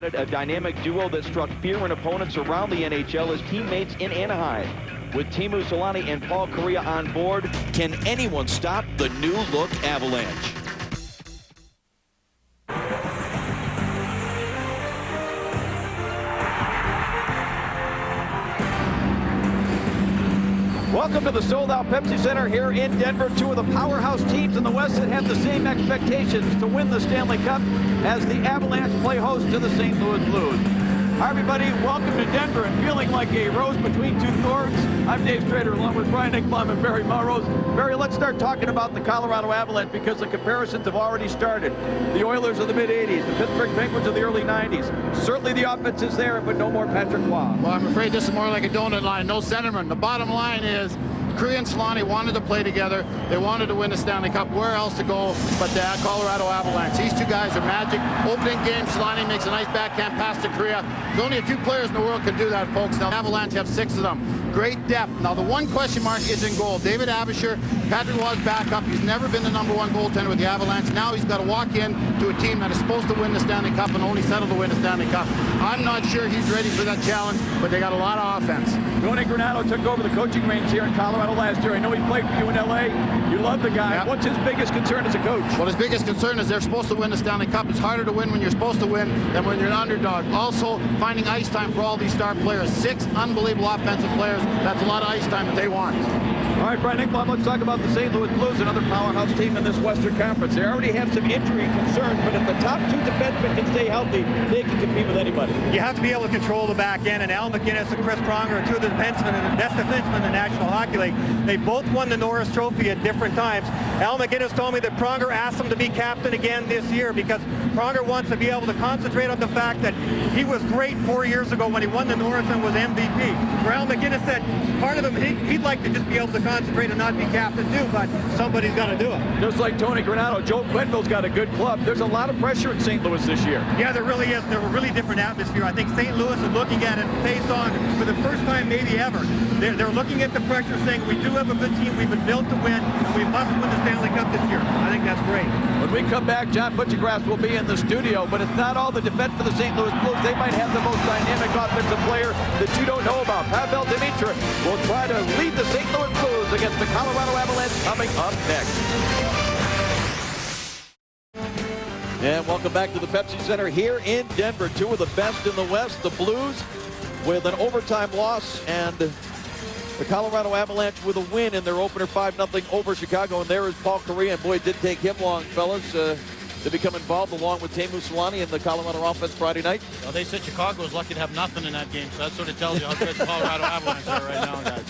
A dynamic duo that struck fear in opponents around the NHL as teammates in Anaheim. With Teemu Selanne and Paul Kariya on board, can anyone stop the new look Avalanche? Welcome to the sold-out Pepsi Center here in Denver. Two of the powerhouse teams in the West that have the same expectations to win the Stanley Cup as the Avalanche play host to the St. Louis Blues. Hi, everybody. Welcome to Denver and feeling like a rose between two thorns. I'm Dave Strader along with Brian Ekblom and Barry Melrose. Barry, let's start talking about the Colorado Avalanche because the comparisons have already started. The Oilers of the mid-'80s, the Pittsburgh Penguins of the early '90s. Certainly the offense is there, but no more Patrick Roy. Well, I'm afraid this is more like a donut line. No centerman. The bottom line is Kariya and Selanne wanted to play together. They wanted to win the Stanley Cup. Where else to go but the Colorado Avalanche? These two guys are magic. Opening game, Selanne makes a nice backhand pass to Kariya. There's only a few players in the world can do that, folks. Now, Avalanche have 6 of them. Great depth. Now, the one question mark is in goal. David Abisher, Patrick Roy's backup. He's never been the #1 goaltender with the Avalanche. Now he's got to walk in to a team that is supposed to win the Stanley Cup and only settle to win the Stanley Cup. I'm not sure he's ready for that challenge, but they got a lot of offense. Tony Granato took over the coaching reins here in Colorado last year. I know he played for you in L.A. You love the guy. Yep. What's his biggest concern as a coach? Well, his biggest concern is they're supposed to win the Stanley Cup. It's harder to win when you're supposed to win than when you're an underdog. Also, finding ice time for all these star players. 6 unbelievable offensive players. That's a lot of ice time that they want. All right, Brian Ekblom, let's talk about the St. Louis Blues, another powerhouse team in this Western Conference. They already have some injury concerns, but if the top 2 defensemen can stay healthy, they can compete with anybody. You have to be able to control the back end, and Al McInnes and Chris Pronger are 2 of the defensemen and the best defensemen in the National Hockey League. They both won the Norris Trophy at different times. Al McInnes told me that Pronger asked him to be captain again this year because Pronger wants to be able to concentrate on the fact that he was great 4 years ago when he won the Norris and was MVP. Where Al McInnes said part of him, he'd like to just be able to concentrate and not be captain too, but somebody's got to do it. Just like Tony Granato, Joe Quenneville's got a good club. There's a lot of pressure in St. Louis this year. Yeah, there really is. They're a really different atmosphere. I think St. Louis is looking at it face on for the first time maybe ever. They're looking at the pressure saying we do have a good team, we've been built to win, and we must win the Stanley Cup this year. I think that's great. When we come back, John Butchergrass will be in the studio, but it's not all the defense for the St. Louis Blues. They might have the most dynamic offensive player that you don't know about. Pavel Demitra will try to lead the St. Louis Blues against the Colorado Avalanche coming up next. And welcome back to the Pepsi Center here in Denver. 2 of the best in the West, the Blues with an overtime loss, and the Colorado Avalanche with a win in their opener 5-0 over Chicago. And there is Paul Kariya, and boy, it didn't take him long, fellas, to become involved along with Teemu Selanne in the Colorado offense Friday night. Well, they said Chicago was lucky to have nothing in that game, so that sort of tells you how good the Colorado Avalanche are right now, guys.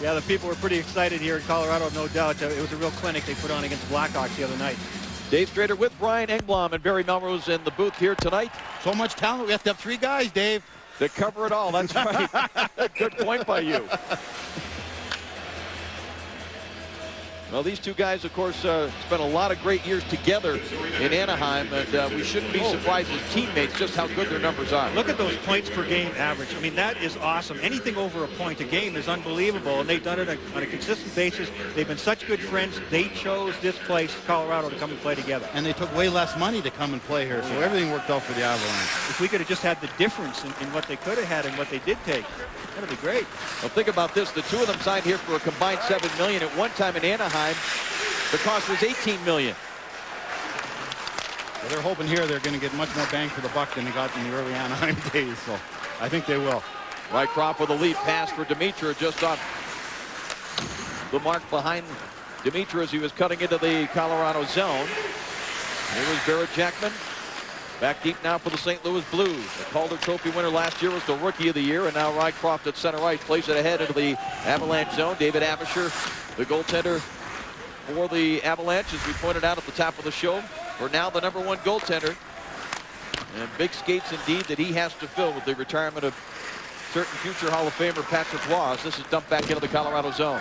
Yeah, the people were pretty excited here in Colorado, no doubt. It was a real clinic they put on against the Blackhawks the other night. Dave Strader with Brian Ekblom and Barry Melrose in the booth here tonight. So much talent, we have to have 3 guys, Dave. To cover it all, that's right. Good point by you. Well, these 2 guys, of course, spent a lot of great years together in Anaheim, and we shouldn't be surprised as teammates just how good their numbers are. Look at those points per game average. I mean, that is awesome. Anything over a point a game is unbelievable, and they've done it on a consistent basis. They've been such good friends. They chose this place, Colorado, to come and play together. And they took way less money to come and play here, so everything worked out for the Avalanche. If we could have just had the difference in what they could have had and what they did take, that would be great. Well, think about this. The 2 of them signed here for a combined $7 million. At one time in Anaheim, the cost was $18 million. Well, they're hoping here they're going to get much more bang for the buck than they got in the early Anaheim days, so I think they will. Rycroft with a lead pass for Demitra just off the mark behind Demitra as he was cutting into the Colorado zone. Here was Barrett Jackman. Back deep now for the St. Louis Blues. The Calder Trophy winner last year was the Rookie of the Year, and now Rycroft at center ice plays it ahead into the Avalanche zone. David Abisher, the goaltender for the Avalanche, as we pointed out at the top of the show, for now the #1 goaltender. And big skates indeed that he has to fill with the retirement of certain future Hall of Famer Patrick Roy. This is dumped back into the Colorado zone.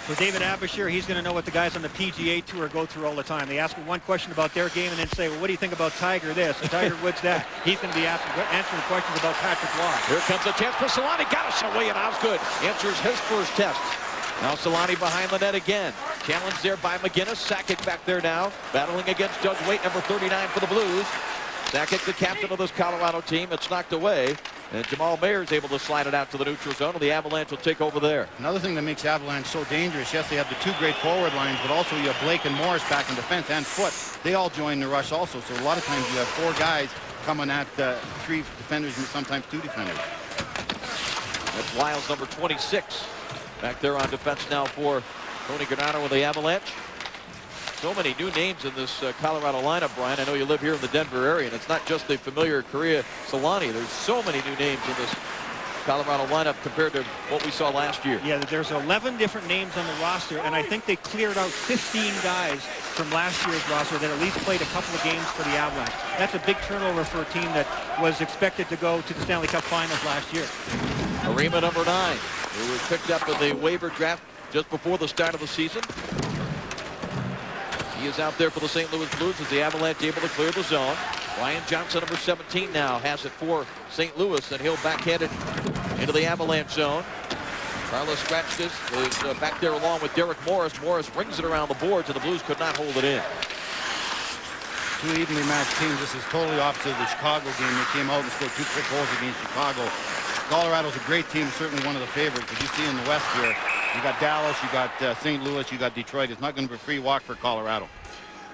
For David Abisher, he's going to know what the guys on the PGA Tour go through all the time. They ask him one question about their game and then say, well, what do you think about Tiger this and Tiger Woods that? He's going to be answering questions about Patrick Roy. Here comes a chance for Selanne. Got us away, and that's good. Answers his first test. Now Selanne behind the net again. Challenged there by McInnes. Sakic back there now. Battling against Judge Waite, number 39 for the Blues. Sakic, the captain of this Colorado team. It's knocked away. And Jamal Mayer's able to slide it out to the neutral zone, and the Avalanche will take over there. Another thing that makes Avalanche so dangerous, yes, they have the two great forward lines, but also you have Blake and Morris back in defense and Foot. They all join the rush also, so a lot of times you have four guys coming at three defenders and sometimes two defenders. That's Lyles, number 26, back there on defense now for Tony Granato with the Avalanche. So many new names in this Colorado lineup, Brian. I know you live here in the Denver area, and it's not just the familiar Korea Solani. There's so many new names in this Colorado lineup compared to what we saw last year. Yeah, there's 11 different names on the roster, and I think they cleared out 15 guys from last year's roster that at least played a couple of games for the Avalanche. That's a big turnover for a team that was expected to go to the Stanley Cup Finals last year. Arima, number 9, who was picked up in the waiver draft just before the start of the season. He is out there for the St. Louis Blues as the Avalanche able to clear the zone. Ryan Johnson, number 17, now has it for St. Louis, and he'll backhand it into the Avalanche zone. Carlos Scratchkis is back there along with Derek Morris. Morris rings it around the boards, and the Blues could not hold it in. Two evenly matched teams. This is totally opposite of the Chicago game. They came out and scored 2 quick goals against Chicago. Colorado's a great team, certainly one of the favorites. As you see in the West here, you got Dallas, you got St. Louis, you got Detroit. It's not going to be a free walk for Colorado.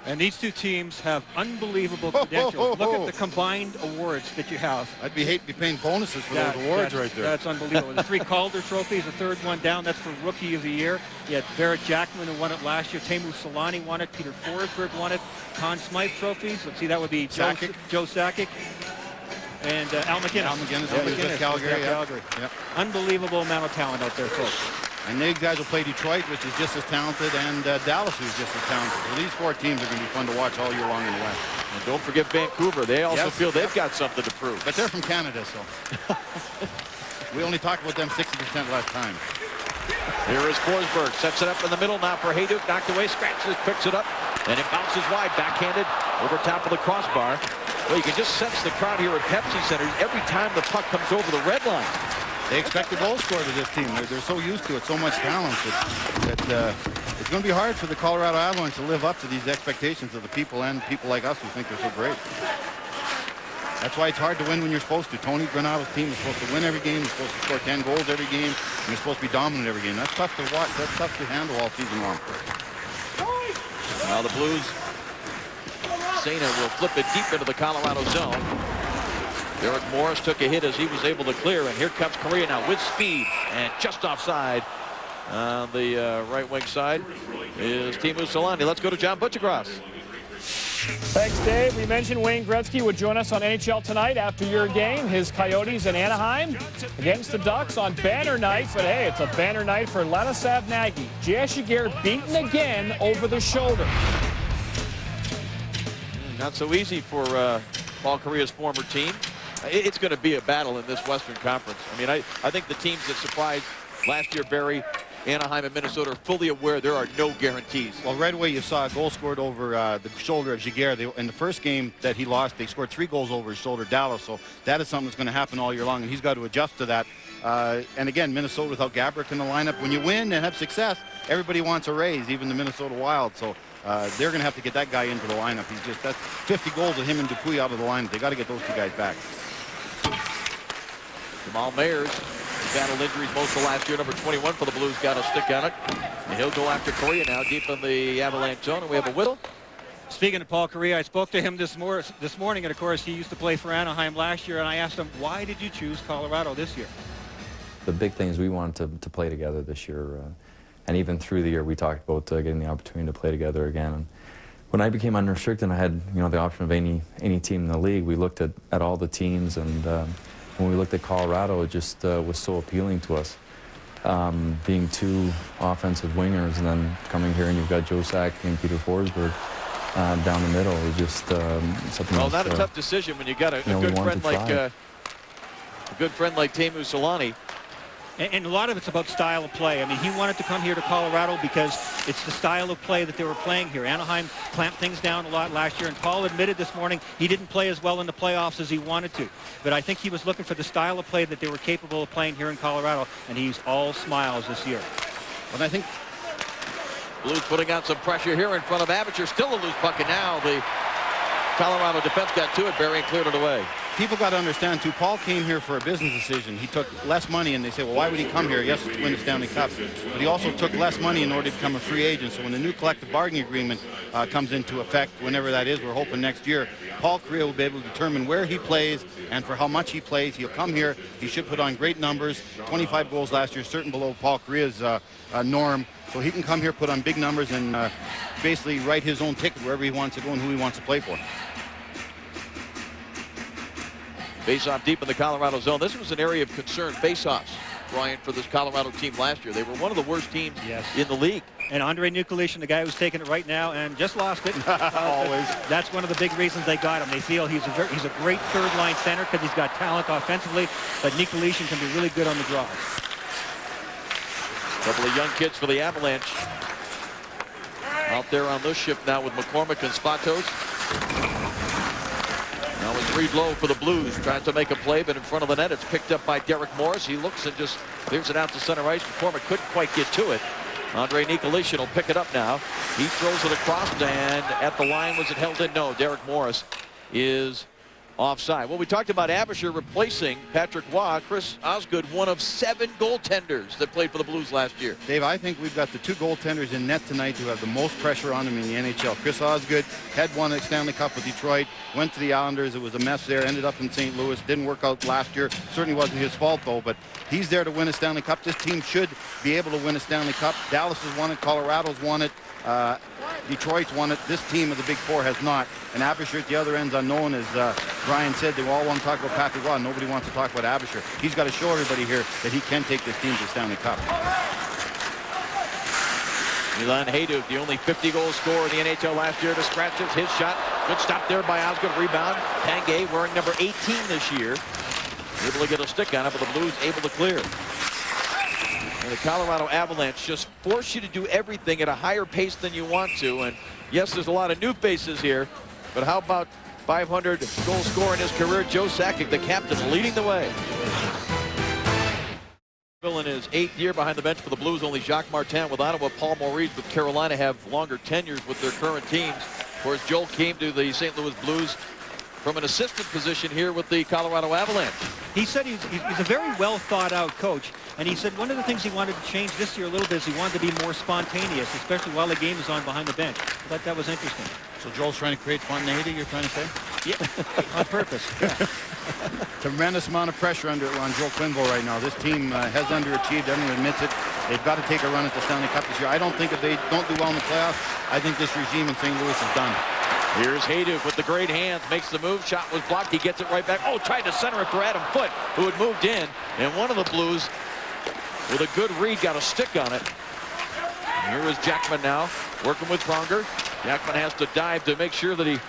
And these two teams have unbelievable credentials. Look at the combined awards that you have. I'd hate to be paying bonuses for those awards right there. That's unbelievable. The 3 Calder trophies, the third one down, that's for Rookie of the Year. You had Barrett Jackman, who won it last year. Teemu Solani won it. Peter Forsberg won it. Conn Smythe trophies. Let's see, that would be Joe Sakic. And Al McInnes. Al McInnes, with Calgary. Yep. Unbelievable amount of talent out there, folks. And these guys will play Detroit, which is just as talented, and Dallas, who's just as talented. So these 4 teams are going to be fun to watch all year long in the West. And don't forget Vancouver. They also feel they've got something to prove. But they're from Canada, so. We only talked about them 60% last time. Here is Forsberg. Sets it up in the middle now for Hayduk. Knocked away. Scratches, picks it up, and it bounces wide. Backhanded over top of the crossbar. Well, you can just sense the crowd here at Pepsi Center every time the puck comes over the red line. They expect a goal scorer to this team. They're so used to it, so much talent that it's going to be hard for the Colorado Avalanche to live up to these expectations of the people and people like us who think they're so great. That's why it's hard to win when you're supposed to. Tony Granato's team is supposed to win every game. You're supposed to score 10 goals every game. And you're supposed to be dominant every game. That's tough to watch. That's tough to handle all season long. Now the Blues, Sena will flip it deep into the Colorado zone. Derek Morris took a hit as he was able to clear, and here comes Korea now with speed and just offside on the right wing side is Teemu Solani. Let's go to John Butchergross. Thanks, Dave. We mentioned Wayne Gretzky would join us on NHL Tonight after your game. His Coyotes in Anaheim against the Ducks on banner night. But hey, it's a banner night for Ladislav Nagy. J.S. Giguere beaten again over the shoulder. Not so easy for Paul Kariya's former team. It's going to be a battle in this Western Conference. I mean, I think the teams that surprised last year, Barrie, Anaheim, and Minnesota, are fully aware there are no guarantees. Well, right away you saw a goal scored over the shoulder of Giguere. In the first game that he lost, they scored 3 goals over his shoulder, Dallas. So that is something that's going to happen all year long, and he's got to adjust to that. And again, Minnesota without Gaborik in the lineup. When you win and have success, everybody wants a raise, even the Minnesota Wild. So they're going to have to get that guy into the lineup. That's 50 goals of him and Dupuis out of the lineup. They got to get those 2 guys back. Jamal Mayers battled injuries most of last year. Number 21 for the Blues got a stick on it. And he'll go after Korea now deep in the Avalanche zone. And we have a Whittle. Speaking of Paul Kariya, I spoke to him this morning, and of course he used to play for Anaheim last year, and I asked him, why did you choose Colorado this year? The big thing is we wanted to play together this year. And even through the year we talked about getting the opportunity to play together again. And when I became unrestricted and I had the option of any team in the league, we looked at all the teams, and when we looked at Colorado, it just was so appealing to us. Being 2 offensive wingers, and then coming here and you've got Joe Sakic and Peter Forsberg down the middle is just something. Well, not a tough decision when you got a good friend like Teemu Solani. And a lot of it's about style of play. I mean, he wanted to come here to Colorado because it's the style of play that they were playing here. Anaheim clamped things down a lot last year, and Paul admitted this morning he didn't play as well in the playoffs as he wanted to. But I think he was looking for the style of play that they were capable of playing here in Colorado, and he's all smiles this year. And I think Blues putting out some pressure here in front of Avalanche. Still a loose puck, and now the Colorado defense got to it. Barry and cleared it away. People got to understand, too, Paul came here for a business decision. He took less money, and they say, well, why would he come here? Yes, to win the Stanley Cup. But he also took less money in order to become a free agent. So when the new collective bargaining agreement comes into effect, whenever that is, we're hoping next year, Paul Kariya will be able to determine where he plays and for how much he plays. He'll come here. He should put on great numbers. 25 goals last year, certain below Paul Kariya's norm. So he can come here, put on big numbers, and basically write his own ticket wherever he wants to go and who he wants to play for. Face-off deep in the Colorado zone. This was an area of concern, face-offs, Brian, for this Colorado team last year. They were one of the worst teams in the league. And Andre Nikolic, the guy who's taking it right now and just lost it. Always. That's one of the big reasons they got him. They feel he's a great third-line center because he's got talent offensively, but Nikolic can be really good on the draws. A couple of young kids for the Avalanche. Out there on this shift now with McCormick and Spatos. Now it's Reed Lowe for the Blues. Tries to make a play, but in front of the net, it's picked up by Derek Morris. He looks and just clears it out to center ice. McCormick couldn't quite get to it. Andre Nikolic will pick it up now. He throws it across, and at the line, was it held in? No, Derek Morris is offside. Well, we talked about Abisher replacing Patrick Waugh. Chris Osgood, one of 7 goaltenders that played for the Blues last year. Dave, I think we've got the 2 goaltenders in net tonight who have the most pressure on them in the NHL. Chris Osgood had won a Stanley Cup with Detroit, went to the Islanders. It was a mess there, ended up in St. Louis. Didn't work out last year. Certainly wasn't his fault, though, but he's there to win a Stanley Cup. This team should be able to win a Stanley Cup. Dallas has won it. Colorado's won it. Detroit's won it. This team of the Big Four has not. And Abisher at the other end's unknown. As Brian said, they all want to talk about Patrick Waugh. Nobody wants to talk about Abisher. He's got to show everybody here that he can take this team to the Stanley Cup. Milan Hajduk, the only 50-goal scorer in the NHL last year, to scratches his shot. Good stop there by Osgood. Rebound. Tanguay wearing number 18 this year. Able to get a stick on it, but the Blues able to clear. And the Colorado Avalanche just force you to do everything at a higher pace than you want to. And yes, there's a lot of new faces here, but how about 500 goal scorer in his career, Joe Sakic, the captain, leading the way. In his 8th year behind the bench for the Blues, only Jacques Martin with Ottawa, Paul Maurice with Carolina have longer tenures with their current teams. Of course, Joel came to the St. Louis Blues from an assistant position here with the Colorado Avalanche. He said he's a very well thought out coach, and he said one of the things he wanted to change this year a little bit is he wanted to be more spontaneous, especially while the game is on behind the bench. I thought that was interesting. So Joel's trying to create spontaneity, you're trying to say? Yeah, on purpose. Yeah. Tremendous amount of pressure on Joel Quenneville right now. This team has underachieved. Everyone admits it. They've got to take a run at the Stanley Cup this year. I don't think if they don't do well in the playoffs, I think this regime in St. Louis is done. Here's Hajduk with the great hands, makes the move. Shot was blocked. He gets it right back. Oh, tried to center it for Adam Foote, who had moved in. And one of the Blues, with a good read, got a stick on it. And here is Jackman now, working with Pronger. Jackman has to dive to make sure that he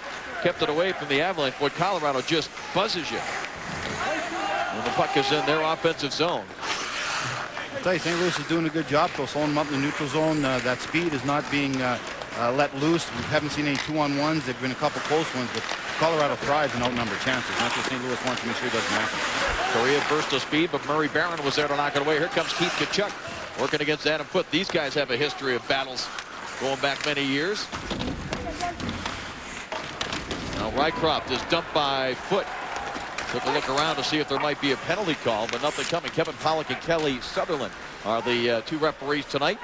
kept it away from the Avalanche. Boy, Colorado just buzzes you when the puck is in their offensive zone. I'll tell you, St. Louis is doing a good job, though, slowing them up in the neutral zone. That speed is not being let loose. We haven't seen any 2-on-1s. There have been a couple close ones, but Colorado thrives in outnumbered chances. That's what St. Louis wants to make sure it doesn't happen. Kariya burst of speed, but Murray Barron was there to knock it away. Here comes Keith Tkachuk working against Adam Foote. These guys have a history of battles going back many years. Now Rycroft is dumped by Foote. Took a look around to see if there might be a penalty call, but nothing coming. Kevin Pollock and Kelly Sutherland are the 2 referees tonight.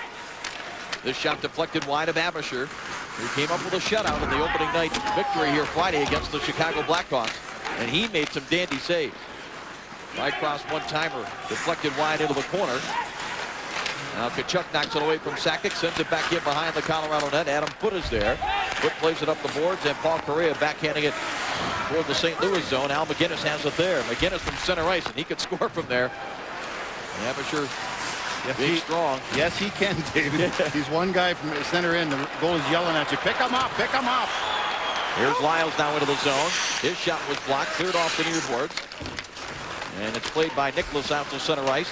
This shot deflected wide of Abisher, who came up with a shutout in the opening night victory here Friday against the Chicago Blackhawks, and he made some dandy saves. Rycroft's one-timer deflected wide into the corner. Now Tkachuk knocks it away from Sakic, sends it back in behind the Colorado net. Adam Foote is there. Foote plays it up the boards, and Paul Kariya backhanding it toward the St. Louis zone. Al McGinnis has it there. McGinnis from center ice, and he could score from there. Abisher being strong. Yes, he can, David. He's one guy from center in. The goal is yelling at you. Pick him up, pick him up. Here's Lyles now into the zone. His shot was blocked, cleared off the near boards. And it's played by Nicholas out to center ice.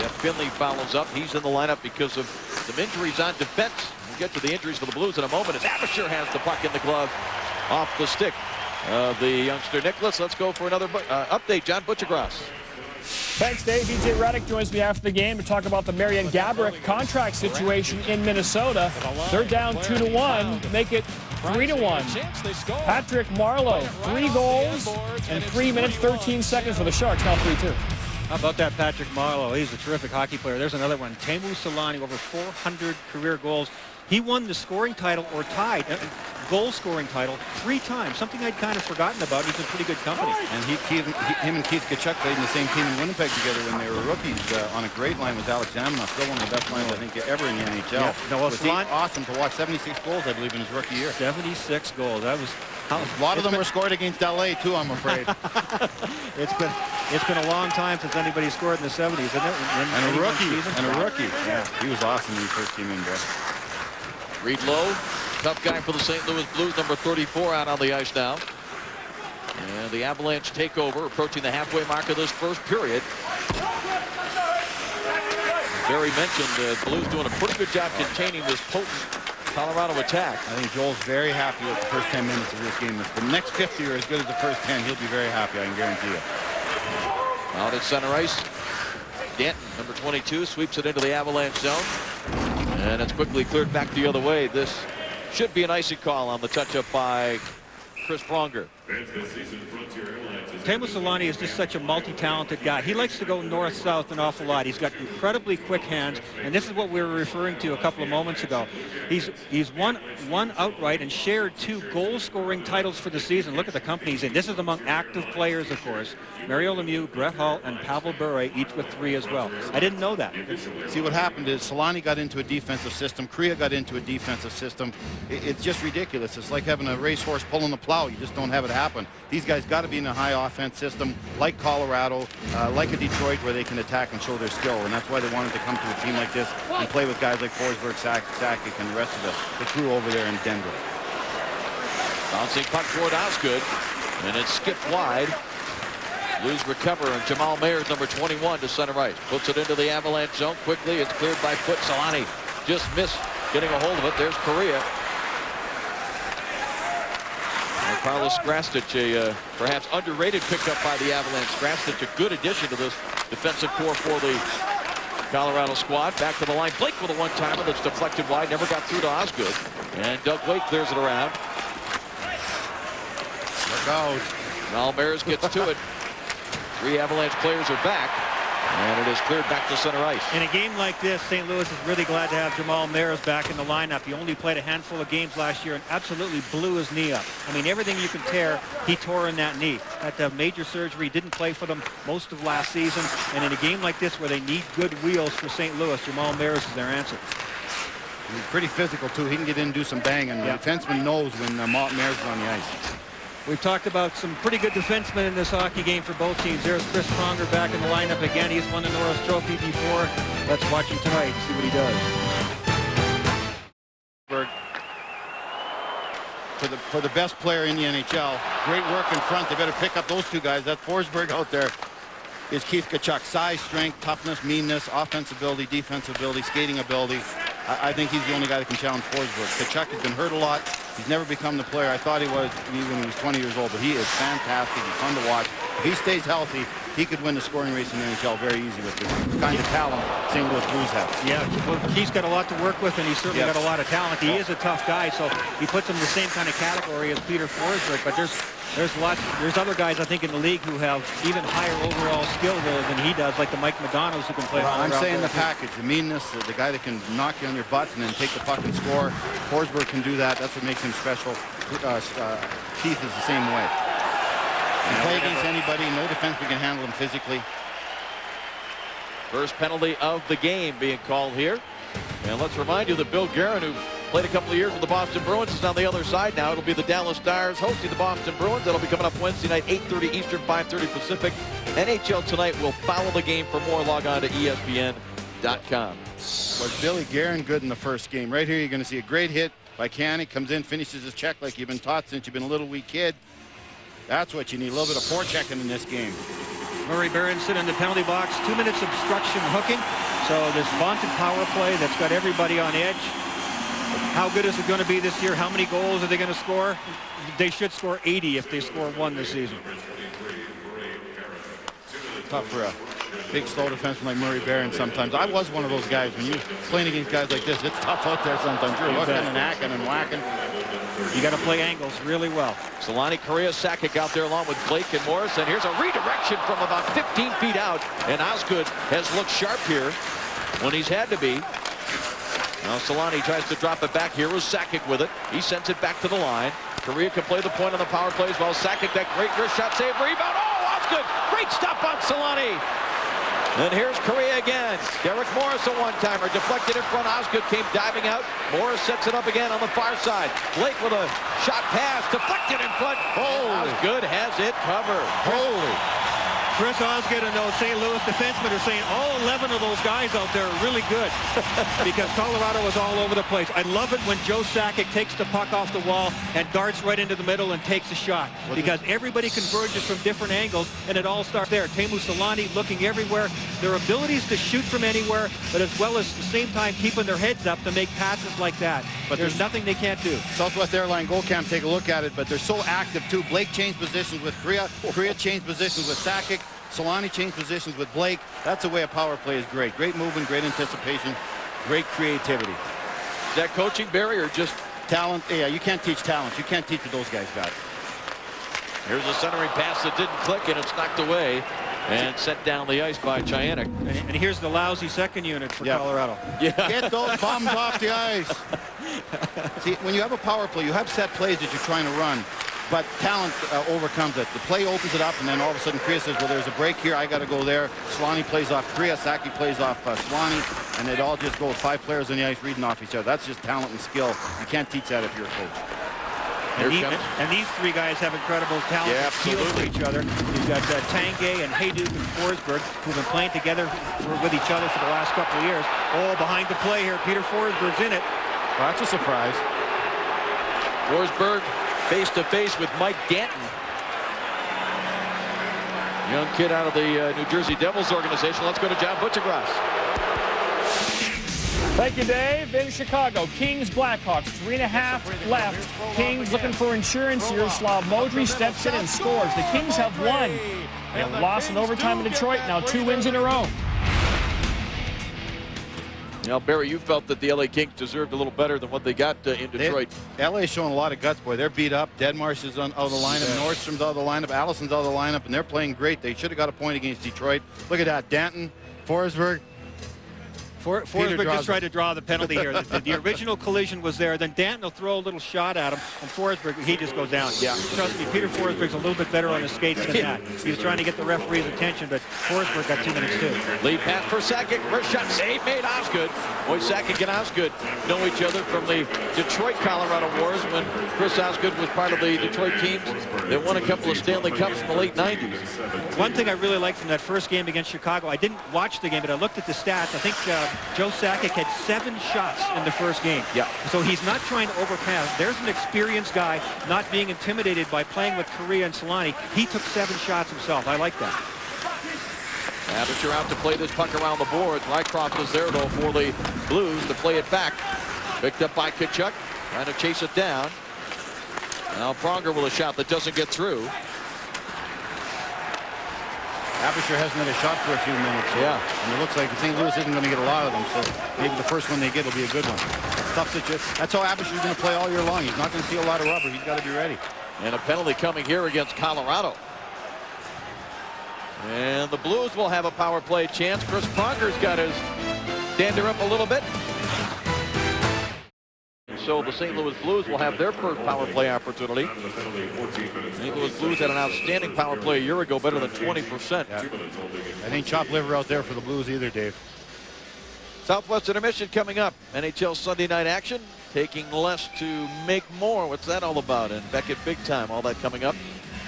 Jeff Finley follows up. He's in the lineup because of some injuries on defense. We'll get to the injuries for the Blues in a moment as Abisher has the puck in the glove off the stick of the youngster Nicholas. Let's go for another update. John Butchergross. Thanks, Dave. EJ Redick joins me after the game to talk about the Marian Gaborik contract situation in Minnesota. They're down 2-1, make it 3-1. Patrick Marleau, 3 goals in 3 minutes, 13 seconds for the Sharks, now 3-2. How about that Patrick Marleau? He's a terrific hockey player. There's another one. Teemu Selanne, over 400 career goals. He won the scoring title, or tied, goal scoring title 3 times, something I'd kind of forgotten about. He's in pretty good company. And him and Keith Tkachuk played in the same team in Winnipeg together when they were rookies on a great line with Alex Zaminoff. Still one of the best lines, I think, ever in the NHL. Yeah. No, was awesome to watch. 76 goals, I believe, in his rookie year. 76 goals. That was... A lot of them were scored against LA too, I'm afraid. It's been a long time since anybody scored in the 70s, isn't it? And a rookie. Yeah, he was awesome when he first came in there. Reed Lowe, tough guy for the St. Louis Blues, number 34, out on the ice now. And the Avalanche take over, approaching the halfway mark of this first period. Barry mentioned the Blues doing a pretty good job containing this potent Colorado attack. I think Joel's very happy with the first 10 minutes of this game. If the next 50 are as good as the first 10, he'll be very happy, I can guarantee you. Out at center ice, Danton, number 22, sweeps it into the Avalanche zone. And it's quickly cleared back the other way. This should be an icing call on the touch-up by Chris Pronger. Teemu Selanne is just such a multi-talented guy. He likes to go north-south an awful lot. He's got incredibly quick hands, and this is what we were referring to a couple of moments ago. He's won outright and shared 2 goal-scoring titles for the season. Look at the company he's in. This is among active players, of course. Mario Lemieux, Brett Hull, and Pavel Bure, each with 3 as well. I didn't know that. See, what happened is Selanne got into a defensive system. Korea got into a defensive system. It's just ridiculous. It's like having a racehorse pulling the plow. You just don't have it happen. These guys got to be in a high offense system, like Colorado, like a Detroit, where they can attack and show their skill. And that's why they wanted to come to a team like this and play with guys like Forsberg, Sakic, and the rest of the crew over there in Denver. Bouncing puck toward Osgood, and it's skipped wide. Blues recover, and Jamal Mayers, number 21, to center ice. Puts it into the Avalanche zone quickly. It's cleared by foot. Selanne just missed getting a hold of it. There's Korea. And Carlos Grastic, a perhaps underrated pickup by the Avalanche. Grastic, a good addition to this defensive core for the Colorado squad. Back to the line. Blake with a one-timer that's deflected wide. Never got through to Osgood. And Doug Wake clears it around. Look out. Jamal Mayers gets to it. 3 Avalanche players are back, and it is cleared back to center ice. In a game like this, St. Louis is really glad to have Jamal Mayers back in the lineup. He only played a handful of games last year and absolutely blew his knee up. I mean, everything you can tear, he tore in that knee. Had major surgery, didn't play for them most of last season. And in a game like this where they need good wheels for St. Louis, Jamal Mayers is their answer. He's pretty physical, too. He can get in and do some banging. The defenseman knows when Mayers is on the ice. We've talked about some pretty good defensemen in this hockey game for both teams. There's Chris Pronger back in the lineup again. He's won the Norris Trophy before. Let's watch him tonight and see what he does. For the best player in the NHL, great work in front. They better pick up those 2 guys. That's Forsberg out there. Is Keith Tkachuk. Size, strength, toughness, meanness, offensive ability, defensive ability, skating ability. I think he's the only guy that can challenge Forsberg. Tkachuk has been hurt a lot. He's never become the player I thought he was when he was 20 years old, but he is fantastic. He's fun to watch. If he stays healthy, he could win the scoring race in the NHL very easy with this kind of talent St. Louis Blues have. Yeah, well, he's got a lot to work with, and he's certainly got a lot of talent. He is a tough guy, so he puts him in the same kind of category as Peter Forsberg, but there's other guys I think in the league who have even higher overall skill than he does, like the Mike Madonnas who can play. Well, I'm saying the package, the meanness, the guy that can knock you on your butt and then take the puck and score. Forsberg can do that. That's what makes him special. Keith is the same way. He can play against anybody. No defenseman can handle him physically. First penalty of the game being called here. And let's remind you that Bill Guerin, who played a couple of years with the Boston Bruins, is on the other side now. It'll be the Dallas Stars hosting the Boston Bruins. That'll be coming up Wednesday night, 8:30 Eastern, 5:30 Pacific. NHL Tonight will follow the game. For more, log on to ESPN.com. Was Billy Guerin good in the first game? Right here, you're going to see a great hit by Canik. Comes in, finishes his check like you've been taught since you've been a little wee kid. That's what you need, a little bit of forechecking in this game. Murray Berenson in the penalty box. 2 minutes obstruction hooking. So this vaunted power play that's got everybody on edge. How good is it going to be this year? How many goals are they going to score? They should score 80 if they score 1 this season. Tough for a big slow defenseman like Murray Barron sometimes. I was one of those guys. When you're playing against guys like this, it's tough out there sometimes. You're looking and hacking and whacking. You got to play angles really well. Solani, Correa, Sakic out there along with Blake and Morris. And here's a redirection from about 15 feet out. And Osgood has looked sharp here when he's had to be. Now Solani tries to drop it back. Here was Sakic with it. He sends it back to the line. Correa can play the point on the power play as well. Sakic, that great wrist shot, save, rebound. Oh, Osgood! Great stop on Solani. And here's Correa again. Derek Morris, a one-timer, deflected in front. Osgood came diving out. Morris sets it up again on the far side. Blake with a shot pass, deflected in front. Osgood has it covered. Holy. Chris Osgood and those St. Louis defensemen are saying all 11 of those guys out there are really good because Colorado is all over the place. I love it when Joe Sakic takes the puck off the wall and darts right into the middle and takes a shot because everybody converges from different angles and it all starts there. Teemu Solani looking everywhere. Their abilities to shoot from anywhere, but as well as at the same time keeping their heads up to make passes like that. But there's nothing they can't do. Southwest Airline Goal Camp, take a look at it, but they're so active too. Blake changed positions with Correa. Correa changed positions with Sakic. Solani changed positions with Blake. That's the way a power play is great. Great movement, great anticipation, great creativity. Is that coaching, Barry, or just talent? Yeah, you can't teach talent. You can't teach what those guys got. Here's a centering pass that didn't click, and it's knocked away and sent down the ice by Chianik. And here's the lousy second unit for Colorado. Yeah. Get those bums off the ice. See, when you have a power play, you have set plays that you're trying to run. But talent overcomes it. The play opens it up, and then all of a sudden Correa says, well, there's a break here. I got to go there. Solani plays off Correa. Sakic plays off Solani. And it all just goes 5 players on the ice reading off each other. That's just talent and skill. You can't teach that if you're a coach. And these 3 guys have incredible talent and skill for each other. You've got Tanguay and Hayduk and Forsberg, who've been playing together with each other for the last couple of years. Oh, behind the play here. Peter Forsberg's in it. Well, that's a surprise. Forsberg face-to-face with Mike Danton. Young kid out of the New Jersey Devils organization. Let's go to John Butchergrass. Thank you, Dave. In Chicago, Kings Blackhawks, 3.5 left. Kings looking for insurance. Yaroslav Modry steps in and scores. The Kings have won. They have lost in overtime in Detroit. Now 2 wins in a row. Now, Barry, you felt that the LA Kings deserved a little better than what they got in Detroit. LA's showing a lot of guts, boy. They're beat up. Deadmarsh is out of the lineup. Nordstrom's out of the lineup. Allison's out of the lineup, and they're playing great. They should have got a point against Detroit. Look at that. Danton, Forsberg. Forsberg just tried to draw the penalty here. The original collision was there. Then Danton will throw a little shot at him, and Forsberg, he just goes down. Yeah. Trust me, Peter Forsberg's a little bit better on his skates than that. He was trying to get the referee's attention, but Forsberg got 2 minutes too. Lead pass for Sakic. First shot save made. Osgood. Boy, Sakic and Osgood know each other from the Detroit-Colorado Wars when Chris Osgood was part of the Detroit teams that won a couple of Stanley Cups in the late 90s. One thing I really liked from that first game against Chicago, I didn't watch the game, but I looked at the stats. I think Joe Sakic had 7 shots in the first game. Yeah. So he's not trying to overpass. There's an experienced guy not being intimidated by playing with Correa and Solani. He took 7 shots himself. I like that. Avalanche out to play this puck around the boards. Rycroft is there, though, for the Blues to play it back. Picked up by Tkachuk. Trying to chase it down. Now Pronger with a shot that doesn't get through. Abisher hasn't had a shot for a few minutes. So, yeah. And it looks like St. Louis isn't going to get a lot of them, so maybe the first one they get will be a good one. Tough situation. That's how Abisher's going to play all year long. He's not going to see a lot of rubber. He's got to be ready. And a penalty coming here against Colorado. And the Blues will have a power play chance. Chris Pronger's got his dander up a little bit. So the St. Louis Blues will have their first power play opportunity. St. Louis Blues had an outstanding power play a year ago, better than 20%. Yeah. I ain't chopped liver out there for the Blues either, Dave. Southwest Intermission coming up. NHL Sunday night action. Taking less to make more. What's that all about? And Beckett big time. All that coming up.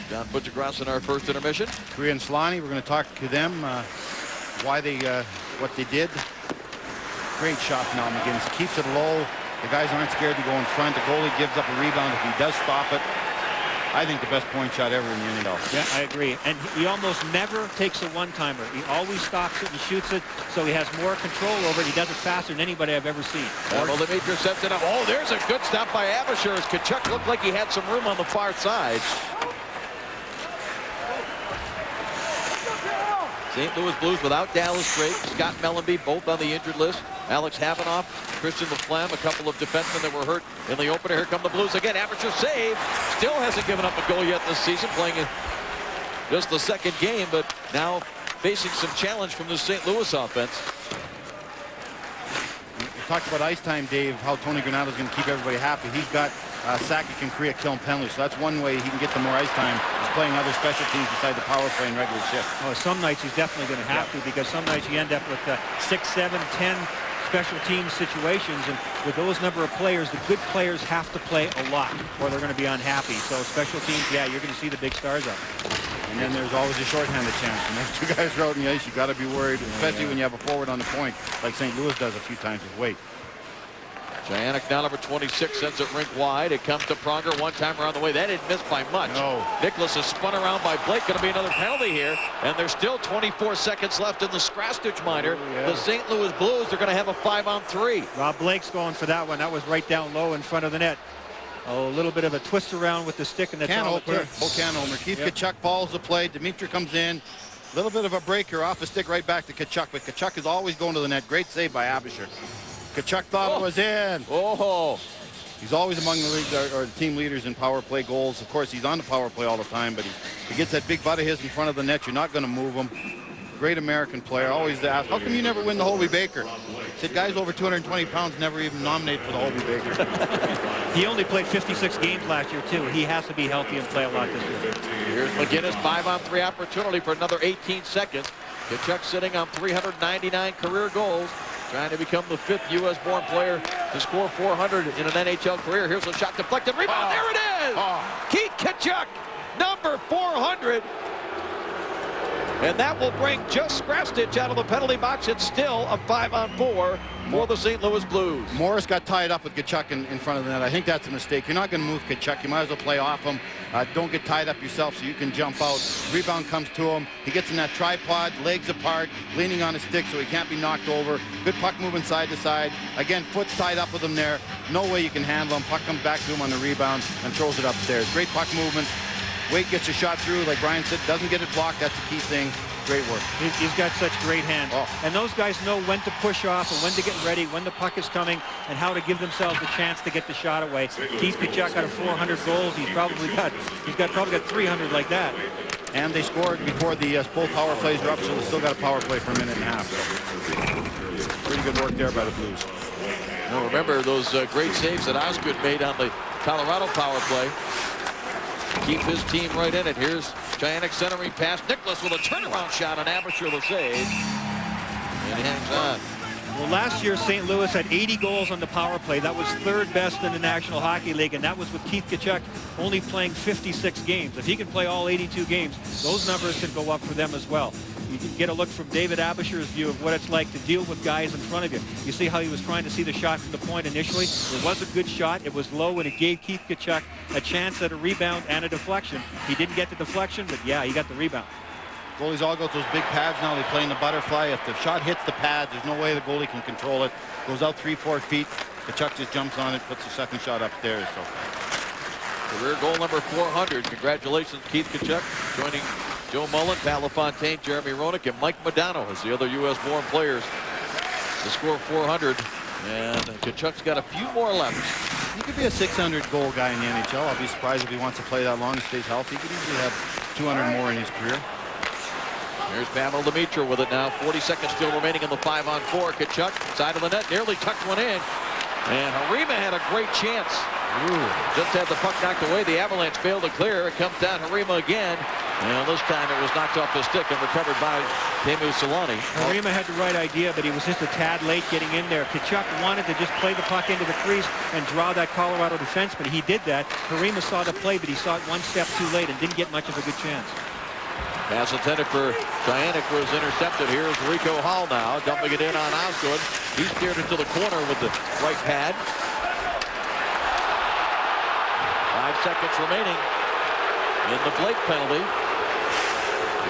John Butchergrass in our first intermission. Correa and Solani, we're going to talk to them. Why they, what they did. Great shot now, McGinnis. Keeps it low. The guys aren't scared to go in front. The goalie gives up a rebound if he does stop it. I think the best point shot ever in the NHL. Yeah, I agree. And he almost never takes a one-timer. He always stops it and shoots it, so he has more control over it. He does it faster than anybody I've ever seen. Well, Demetrius sets it up. Oh, there's a good stop by Abisher as Tkachuk looked like he had some room on the far side. St. Louis Blues without Dallas Drake, Scott Mellenby, both on the injured list. Alex Havanoff, Christian Laflamme, a couple of defensemen that were hurt in the opener. Here come the Blues again. Aperture save. Still hasn't given up a goal yet this season, playing in just the second game, but now facing some challenge from the St. Louis offense. We talked about ice time, Dave, how Tony Granato is going to keep everybody happy. He's got Sakic and Korea killing penalties, so that's one way he can get them more ice time, is playing other special teams beside the power play and regular shift. Oh, some nights he's definitely going to have to, because some nights you end up with 6, 7, 10 special team situations, and with those number of players, the good players have to play a lot or they're going to be unhappy. So special teams, yeah, you're going to see the big stars up. And then there's always a shorthanded chance. When there's two guys are out on the ice, you got to be worried, especially when you have a forward on the point, like St. Louis does a few times with weight. Giannik, now number 26, sends it rink wide. It comes to Pronger, one time around the way. That didn't miss by much. No. Nicholas is spun around by Blake. Going to be another penalty here. And there's still 24 seconds left in the Scrastich minor. The St. Louis Blues are going to have a 5-on-3. Rob Blake's going for that one. That was right down low in front of the net. A little bit of a twist around with the stick, and that's all it took. Can opener. Keith Tkachuk follows the play. Dimitri comes in. A little bit of a breaker off the stick right back to Tkachuk, but Tkachuk is always going to the net. Great save by Abisher. Tkachuk thought it was in. Oh. He's always among the league or the team leaders in power play goals. Of course, he's on the power play all the time, but he gets that big butt of his in front of the net. You're not going to move him. Great American player. Always asked, how come you never win the Hobey Baker? He said, guys over 220 pounds never even nominate for the Hobey Baker. He only played 56 games last year, too. He has to be healthy and play a lot this year. Here's McGinnis, 5-on-3 opportunity for another 18 seconds. Tkachuk sitting on 399 career goals, trying to become the 5th U.S.-born player to score 400 in an NHL career. Here's a shot deflected. Rebound. There it is. Keith Tkachuk, number 400. And that will bring just Scrastich out of the penalty box. It's still a 5-on-4 for the St. Louis Blues. Morris got tied up with Tkachuk in front of the net. I think that's a mistake. You're not going to move Tkachuk. You might as well play off him. Don't get tied up yourself so you can jump out. Rebound comes to him. He gets in that tripod, legs apart, leaning on his stick so he can't be knocked over. Good puck moving side to side. Again, foot's tied up with him there. No way you can handle him. Puck comes back to him on the rebound and throws it upstairs. Great puck movement. Wade gets a shot through, like Brian said, doesn't get it blocked. That's the key thing. Great work. He's got such great hands. And those guys know when to push off and when to get ready, when the puck is coming, and how to give themselves a chance to get the shot away. Keith Tkachuk out of 400 goals, he's probably got 300 like that. And they scored before the both power plays are up, so they still got a power play for a minute and a half. So pretty good work there by the Blues. Now remember those great saves that Osgood made on the Colorado power play. Keep his team right in it. Here's Giannik centering pass. Nicholas with a turnaround shot on Abisher the save. And he hangs on. Well, last year St. Louis had 80 goals on the power play. That was 3rd best in the National Hockey League, and that was with Keith Tkachuk only playing 56 games. If he can play all 82 games, those numbers can go up for them as well. You can get a look from David Abisher's view of what it's like to deal with guys in front of you. You see how he was trying to see the shot from the point initially. It was a good shot. It was low, and it gave Keith Tkachuk a chance at a rebound and a deflection. He didn't get the deflection, but yeah, he got the rebound. Goalies all got those big pads now. They play in the butterfly. If the shot hits the pad, there's no way the goalie can control it. Goes out 3-4 feet. Tkachuk just jumps on it, puts the second shot upstairs. So career goal number 400. Congratulations, Keith Tkachuk, joining Joe Mullen, Pat LaFontaine, Jeremy Roenick, and Mike Modano as the other U.S.-born players to score 400. And Tkachuk's got a few more left. He could be a 600-goal guy in the NHL. I'll be surprised if he wants to play that long and stays healthy. He could easily have 200 more in his career. Here's Pavel Demitra with it now. 40 seconds still remaining in the 5-on-4. Tkachuk, side of the net, nearly tucked one in. And Harima had a great chance. Just had the puck knocked away. The Avalanche failed to clear. It comes down Harima again. And this time it was knocked off the stick and recovered by Teemu Selanne. Harima had the right idea, but he was just a tad late getting in there. Tkachuk wanted to just play the puck into the crease and draw that Colorado defenseman. He did that. Harima saw the play, but he saw it one step too late and didn't get much of a good chance. Pass intended for Giannik was intercepted. Here's Rico Hall now, dumping it in on Osgood. He steered it to the corner with the right pad. 5 seconds remaining in the Blake penalty.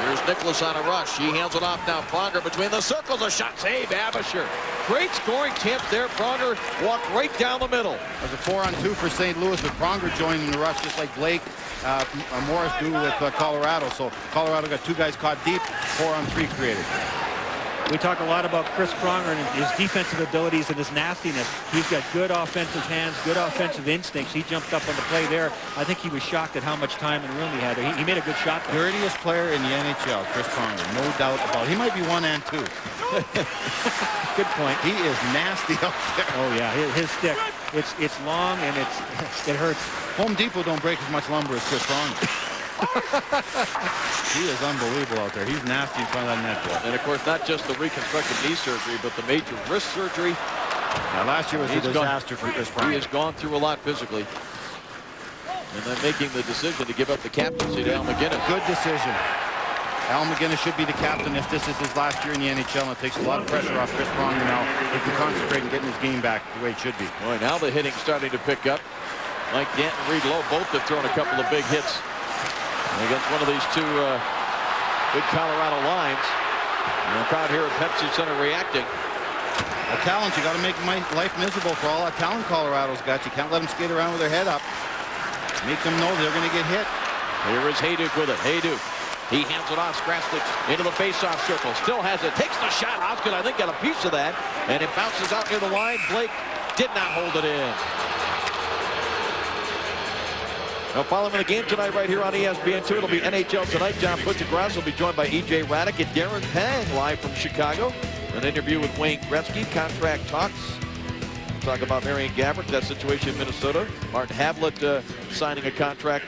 Here's Nicholas on a rush. He hands it off now. Pronger between the circles. A shot save. Abisher. Great scoring chance there. Pronger walked right down the middle. It was a 4-on-2 for St. Louis with Pronger joining the rush just like Blake Morris do with Colorado. So Colorado got 2 guys caught deep. 4-on-3 created. We talk a lot about Chris Pronger and his defensive abilities and his nastiness. He's got good offensive hands, good offensive instincts. He jumped up on the play there. I think he was shocked at how much time and room he had there. He made a good shot there. Dirtiest player in the NHL, Chris Pronger, no doubt about it. He might be 1 and 2. Good point. He is nasty out there. Oh yeah, his stick. It's long and it hurts. Home Depot don't break as much lumber as Chris Pronger. He is unbelievable out there. He's nasty in front of that net. And of course, not just the reconstructive knee surgery, but the major wrist surgery. Now, last year was a disaster for Chris Pronger. He has gone through a lot physically. And then making the decision to give up the captaincy to Al MacInnis. Good decision. Al MacInnis should be the captain if this is his last year in the NHL. And it takes a lot of pressure off Chris Pronger now. He can concentrate on getting his game back the way it should be. Boy, now the hitting's starting to pick up. Mike Danton and Reed Lowe both have thrown a couple of big hits against one of these two big Colorado lines. And the crowd here at Pepsi Center reacting. A talent, you got to make my life miserable for all that talent Colorado's got. You can't let them skate around with their head up. Make them know they're going to get hit. Here is Hayduk with it. Hayduk. He hands it off, scratched it into the face-off circle. Still has it. Takes the shot. Osgood, I think, got a piece of that. And it bounces out near the line. Blake did not hold it in. Now, following the game tonight right here on ESPN2, it'll be NHL Tonight. John Butcher-Gross will be joined by E.J. Raddick and Darren Pang live from Chicago. An interview with Wayne Gretzky, contract talks. We'll talk about Marion Gabbert, that situation in Minnesota. Martin Havlat signing a contract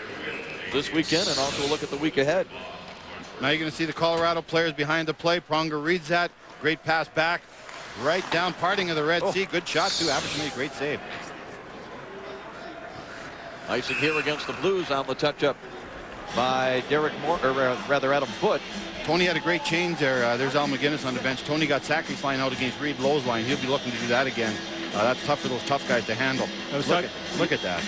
this weekend, and also a look at the week ahead. Now you're going to see the Colorado players behind the play. Pronger reads that. Great pass back. Right down parting of the Red Sea. Good shot, too. Average made a great save. Icing here against the Blues on the touch-up by Derek Moore, or rather Adam Foote. Tony had a great change there. There's Al MacInnis on the bench. Tony got Sackey's line out against Reed Lowe's line. He'll be looking to do that again. That's tough for those tough guys to handle. Look at that.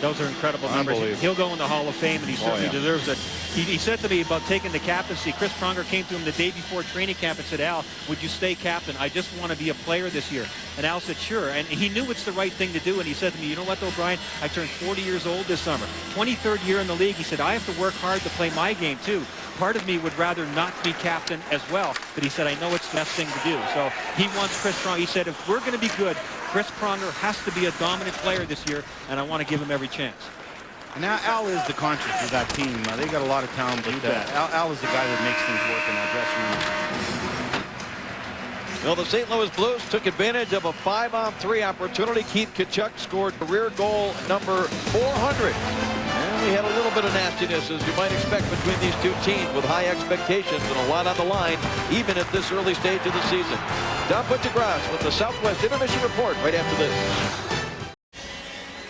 Those are incredible numbers. He'll go in the Hall of Fame, and he certainly deserves it. He said to me about taking the captaincy. Chris Pronger came to him the day before training camp and said, Al, would you stay captain? I just want to be a player this year. And Al said, sure. And he knew it's the right thing to do. And he said to me, you know what, though, Brian? I turned 40 years old this summer. 23rd year in the league. He said, I have to work hard to play my game, too. Part of me would rather not be captain as well. But he said, I know it's the best thing to do. So he wants Chris Pronger. He said, if we're going to be good, Chris Pronger has to be a dominant player this year, and I want to give him every chance. And now Al is the conscience of that team. They got a lot of talent, but Al is the guy that makes things work in that dressing room. Well, the St. Louis Blues took advantage of a 5-on-3 opportunity. Keith Tkachuk scored career goal number 400. And we had a little bit of nastiness, as you might expect, between these two teams, with high expectations and a lot on the line, even at this early stage of the season. Don Butcher-Gross with the Southwest Intermission Report right after this.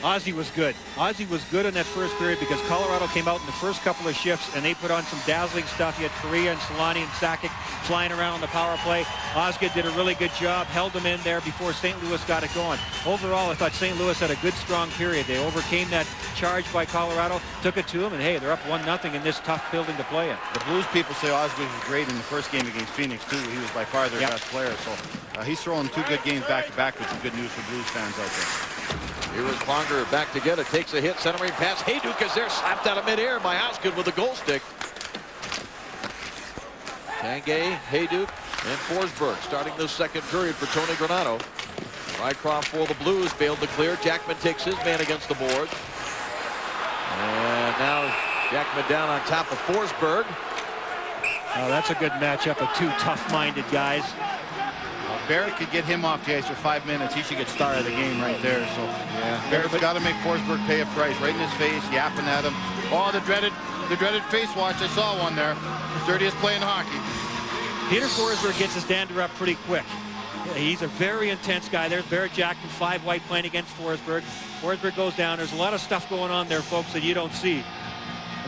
Ozzy was good. Ozzy was good in that first period because Colorado came out in the first couple of shifts and they put on some dazzling stuff. You had Korea and Solani and Sakic flying around on the power play. Osgood did a really good job, held them in there before St. Louis got it going. Overall, I thought St. Louis had a good, strong period. They overcame that charge by Colorado, took it to them, and hey, they're up 1-0 in this tough building to play in. The Blues people say Osgood was great in the first game against Phoenix, too. He was by far their best player. So he's throwing 2 good games back-to-back, which is good news for Blues fans out there. Here is Pronger back to get it. Takes a hit. Centering pass. Hayduk is there. Slapped out of midair by Osgood with a goal stick. Tanguay, Hayduk, and Forsberg starting this second period for Tony Granato. Rycroft for the Blues failed to clear. Jackman takes his man against the boards. And now Jackman down on top of Forsberg. Oh, that's a good matchup of 2 tough-minded guys. Barrett could get him off the ice for 5 minutes. He should get star of the game right there. So yeah, Barrett's got to make Forsberg pay a price. Right in his face, yapping at him. Oh, the dreaded face watch. I saw one there. Dirtiest play in hockey. Peter Forsberg gets his dander up pretty quick. He's a very intense guy. There's Barrett Jackman, 5 white playing against Forsberg. Forsberg goes down. There's a lot of stuff going on there, folks, that you don't see.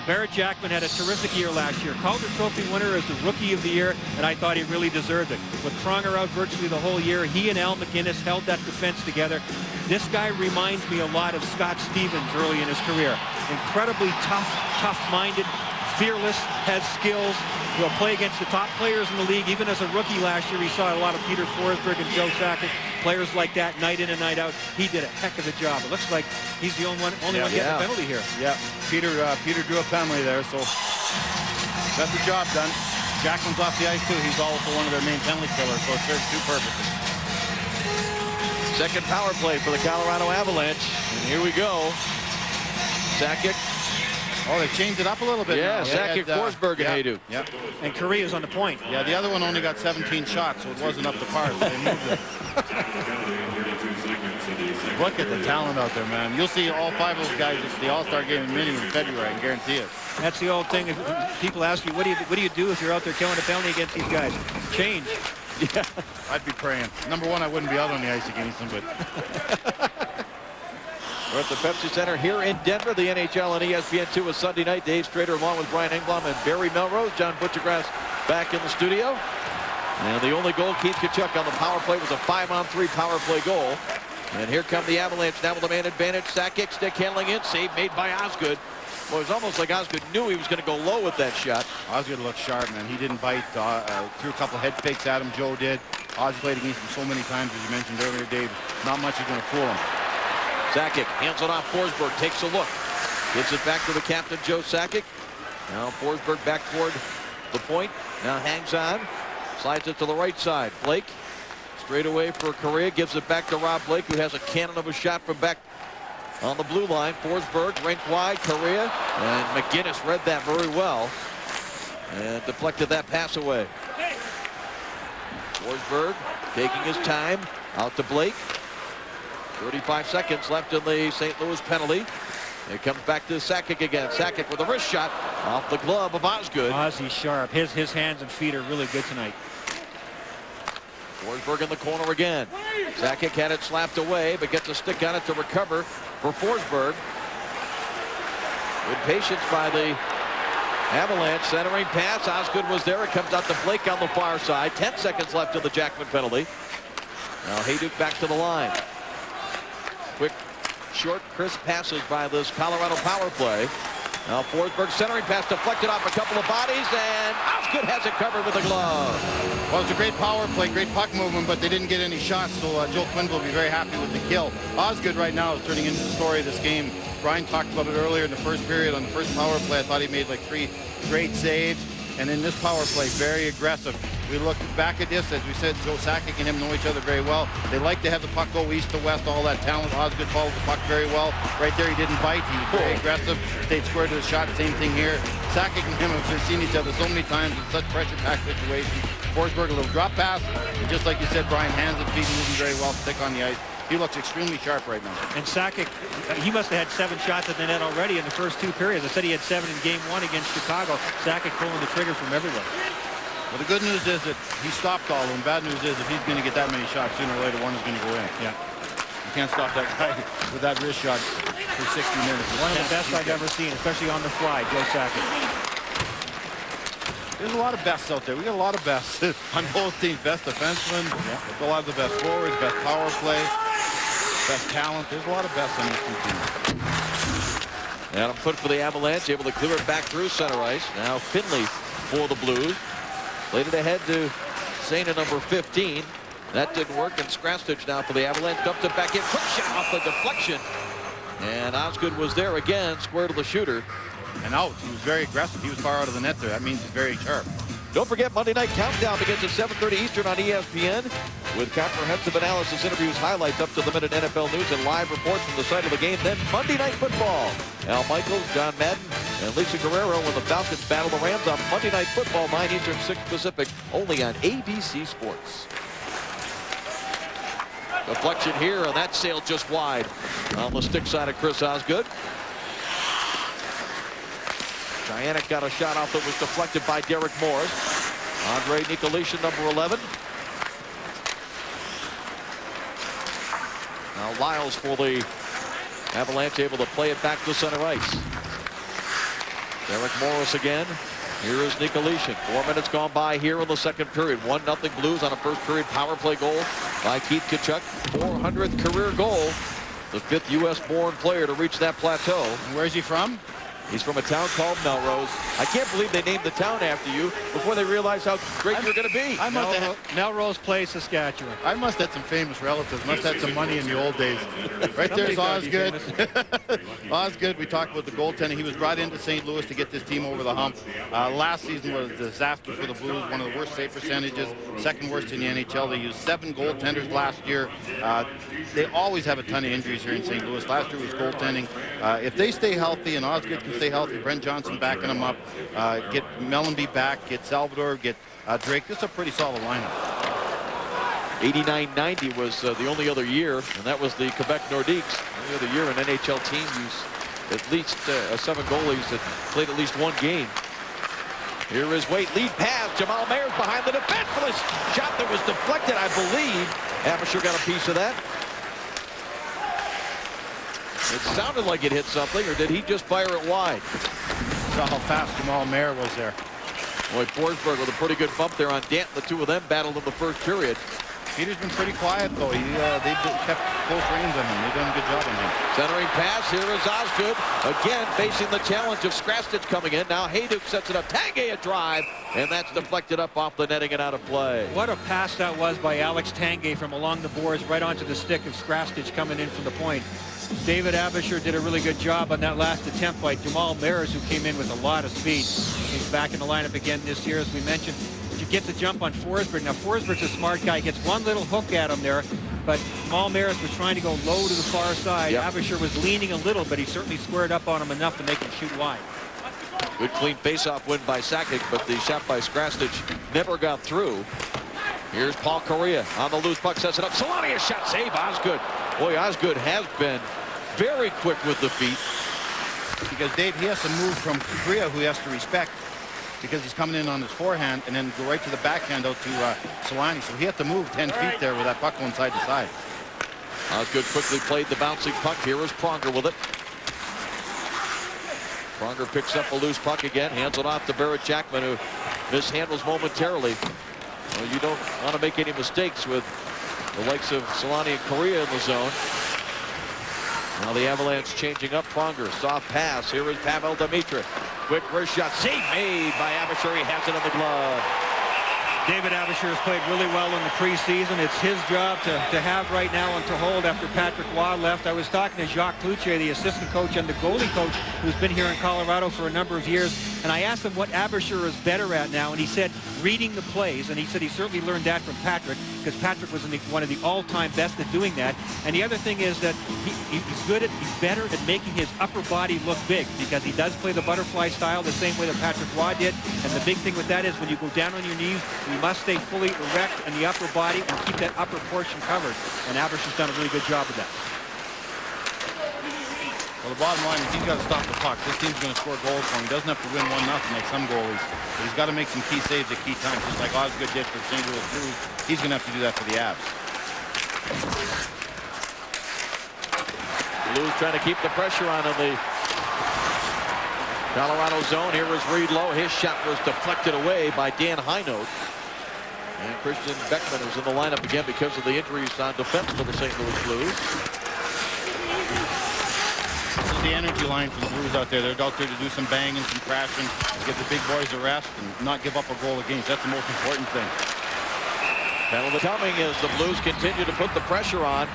Barrett Jackman had a terrific year last year. Calder Trophy winner as the Rookie of the Year, and I thought he really deserved it. With Pronger out virtually the whole year, he and Al MacInnis held that defense together. This guy reminds me a lot of Scott Stevens early in his career. Incredibly tough-minded, fearless, has skills. He'll play against the top players in the league. Even as a rookie last year, we saw a lot of Peter Forsberg and Joe Sakic, players like that, night in and night out. He did a heck of a job. It looks like he's the only one getting a penalty here. Yeah, Peter drew a penalty there, so got the job done. Jackman's off the ice too. He's also one of their main penalty killers, so it serves two purposes. Second power play for the Colorado Avalanche. And here we go. Sakic. Oh, they changed it up a little bit. Yeah, now. Sakic, Forsberg, and Hayduk. Yeah. And Korea's on the point. Yeah, the other one only got 17 shots, so it wasn't up to par. So they moved it. Look at the talent out there, man. You'll see all 5 of those guys at the All-Star game in Mini in February, I can guarantee it. That's the old thing. If people ask you, what do you do if you're out there killing a penalty against these guys? Change. Yeah. I'd be praying. Number one, I wouldn't be out on the ice against them, but We're at the Pepsi Center here in Denver. The NHL and ESPN2 is Sunday night. Dave Strader along with Brian Engblom and Barry Melrose. John Butchergrass back in the studio. And the only goal, Keith Tkachuk on the power play, was a 5-on-3 power play goal. And here come the Avalanche now with a man advantage. Sakic stick handling it. Save made by Osgood. Well, it was almost like Osgood knew he was going to go low with that shot. Osgood looked sharp, man. He didn't bite. Threw a couple head fakes at him. Joe did. Oz played against him so many times, as you mentioned earlier, Dave. Not much is going to fool him. Sakic hands it off. Forsberg takes a look. Gives it back to the captain, Joe Sakic. Now Forsberg back toward the point. Now hangs on. Slides it to the right side. Blake straight away for Correa. Gives it back to Rob Blake, who has a cannon of a shot from back on the blue line. Forsberg rink wide. Correa and McGinnis read that very well and deflected that pass away. Forsberg taking his time out to Blake. 35 seconds left in the St. Louis penalty. It comes back to Sakic again. Sakic with a wrist shot off the glove of Osgood. Ozzy's sharp. His hands and feet are really good tonight. Forsberg in the corner again. Sakic had it slapped away, but gets a stick on it to recover for Forsberg. Good patience by the Avalanche. Centering pass. Osgood was there. It comes out to Blake on the far side. 10 seconds left in the Jackman penalty. Now Hayduk back to the line. Quick, short, crisp passes by this Colorado power play. Now Forsberg centering pass deflected off a couple of bodies, and Osgood has it covered with a glove. Well, it was a great power play, great puck movement, but they didn't get any shots, so Joe Quinn will be very happy with the kill. Osgood right now is turning into the story of this game. Brian talked about it earlier in the first period. On the first power play, I thought he made like 3 great saves. And in this power play, very aggressive. We look back at this, as we said, Joe Sakic and him know each other very well. They like to have the puck go east to west, all that talent. Osgood followed the puck very well. Right there, he didn't bite. He was very aggressive. Stayed square to the shot. Same thing here. Sakic and him have seen each other so many times in such pressure-packed situations. Forsberg, a little drop pass. And just like you said, Brian, hands and feet moving very well, stick on the ice. He looks extremely sharp right now. And Sakic, he must have had 7 shots at the net already in the first 2 periods. I said he had 7 in game 1 against Chicago. Sakic pulling the trigger from everywhere. Well, the good news is that he stopped all of them. Bad news is if he's going to get that many shots, sooner or later one is going to go in. Yeah. You can't stop that guy with that wrist shot for 60 minutes. One of the best I've ever seen, especially on the fly, Joe Sakic. There's a lot of bests out there. We got a lot of bests on both teams. Best defensemen, a lot of the best forwards, best power play, best talent. There's a lot of bests on these 2 teams. Adam Foote for the Avalanche, able to clear it back through center ice. Now Finley for the Blues. Played it ahead to Saina, number 15. That didn't work, and Skrastich now for the Avalanche. Dumped it back in. Quick shot off the deflection. And Osgood was there again, square to the shooter. And out. He was very aggressive. He was far out of the net there. That means he's very sharp. Don't forget, Monday Night Countdown begins at 7:30 Eastern on ESPN with comprehensive analysis, interviews, highlights, up-to-the-minute NFL news, and live reports from the site of the game. Then Monday Night Football. Al Michaels, John Madden, and Lisa Guerrero when the Falcons battle the Rams on Monday Night Football, 9 Eastern, 6 Pacific, only on ABC Sports. Deflection here, and that sailed just wide on the stick side of Chris Osgood. Giannick got a shot off that was deflected by Derek Morris. Andre Nicolishin, number 11. Now Lyles for the Avalanche, able to play it back to center ice. Derek Morris again. Here is Nicolishin. 4 minutes gone by here in the second period. 1-0 Blues on a first period power play goal by Keith Tkachuk. 400th career goal. The 5th U.S. born player to reach that plateau. And where's he from? He's from a town called Melrose. I can't believe they named the town after you before they realized how great you're going to be. Melrose Place, Saskatchewan. I must have had some famous relatives. Must have had some money in the old days. Right there's Osgood. Osgood, we talked about the goaltending. He was brought into St. Louis to get this team over the hump. Last season was a disaster for the Blues. One of the worst save percentages, second worst in the NHL. They used 7 goaltenders last year. They always have a ton of injuries here in St. Louis. Last year was goaltending. If they stay healthy and Osgood can stay healthy, Brent Johnson backing them up, get Mellenby back, get Salvador, get Drake. This is a pretty solid lineup. 89-90 was the only other year, and that was the Quebec Nordiques. The other year an NHL team used at least 7 goalies that played at least 1 game. Here is Waite, lead pass. Jamal Mayer's behind the defense for the shot that was deflected, I believe. Abisher got a piece of that. It sounded like it hit something, or did he just fire it wide? Saw how fast Jamal Mayer was there. Boy, Forsberg with a pretty good bump there on Danton. The two of them battled in the first period. Peter's been pretty quiet, though. They've kept close reins on him. They've done a good job on him. Centering pass. Here is Osgood. Again, facing the challenge of Skrastich coming in. Now Hayduk sets it up. Tanguay a drive. And that's deflected up off the netting and out of play. What a pass that was by Alex Tanguay from along the boards right onto the stick of Skrastich coming in from the point. David Abisher did a really good job on that last attempt by Jamal Mayers, who came in with a lot of speed. He's back in the lineup again this year, as we mentioned. You get the jump on Forsberg. Now, Forsberg's a smart guy. He gets one little hook at him there, but Jamal Mayers was trying to go low to the far side. Yep. Abisher was leaning a little, but he certainly squared up on him enough to make him shoot wide. Good clean face-off win by Sakic, but the shot by Skrastich never got through. Here's Paul Correa on the loose puck, sets it up. Solani, a shot save. Osgood. Boy, Osgood has been very quick with the feet. Because Dave, he has to move from Correa, who he has to respect, because he's coming in on his forehand and then go right to the backhand out to Solani. So he had to move 10 feet there with that puck going side to side. Osgood quickly played the bouncing puck. Here is Pronger with it. Pronger picks up a loose puck again, hands it off to Barrett Jackman, who mishandles momentarily. Well, you don't want to make any mistakes with the likes of Solani and Correa in the zone. Now the Avalanche changing up. Pronger, soft pass. Here is Pavel Demitra. Quick wrist shot. Save made by Abisher. He has it in the glove. David Abisher has played really well in the preseason. It's his job to have right now and to hold after Patrick Waugh left. I was talking to Jacques Cloutier, the assistant coach and the goalie coach, who's been here in Colorado for a number of years, and I asked him what Abisher is better at now, and he said reading the plays, and he said he certainly learned that from Patrick, because Patrick was one of the all-time best at doing that. And the other thing is that he's better at making his upper body look big, because he does play the butterfly style the same way that Patrick Waugh did. And the big thing with that is when you go down on your knees, you must stay fully erect in the upper body and keep that upper portion covered. And Abisher's done a really good job of that. Well, the bottom line is he's got to stop the puck. This team's going to score goals for him. He doesn't have to win 1-0 like some goalies. But he's got to make some key saves at key times, just like Osgood did for St. Louis Blues. He's going to have to do that for the Avs. Blues trying to keep the pressure on in the Colorado zone. Here is Reed Lowe. His shot was deflected away by Dan Heinold. And Christian Beckman was in the lineup again because of the injuries on defense for the St. Louis Blues. This is the energy line for the Blues out there. They're out there to do some banging, some crashing, give the big boys a rest, and not give up a goal against. That's the most important thing. Penalty coming as the Blues continue to put the pressure on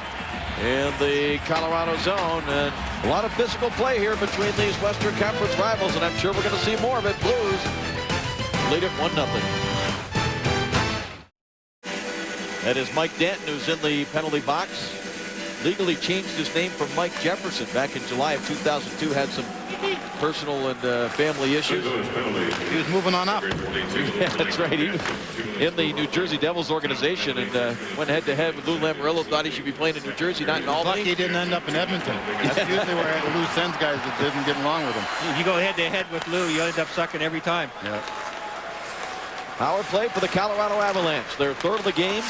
in the Colorado zone, and a lot of physical play here between these Western Conference rivals, and I'm sure we're going to see more of it. Blues lead it 1-0. That is Mike Danton, who's in the penalty box. Legally changed his name from Mike Jefferson back in July of 2002. Had some personal and family issues. He was moving on up. Yeah, that's right. He was in the New Jersey Devils organization and went head-to-head with Lou Lamoriello. Thought he should be playing in New Jersey, not in Albany. Lucky he didn't end up in Edmonton. That's usually where the loose ends guys that didn't get along with him. You go head-to-head with Lou, you end up sucking every time. Yeah. Power play for the Colorado Avalanche. Their third of the game.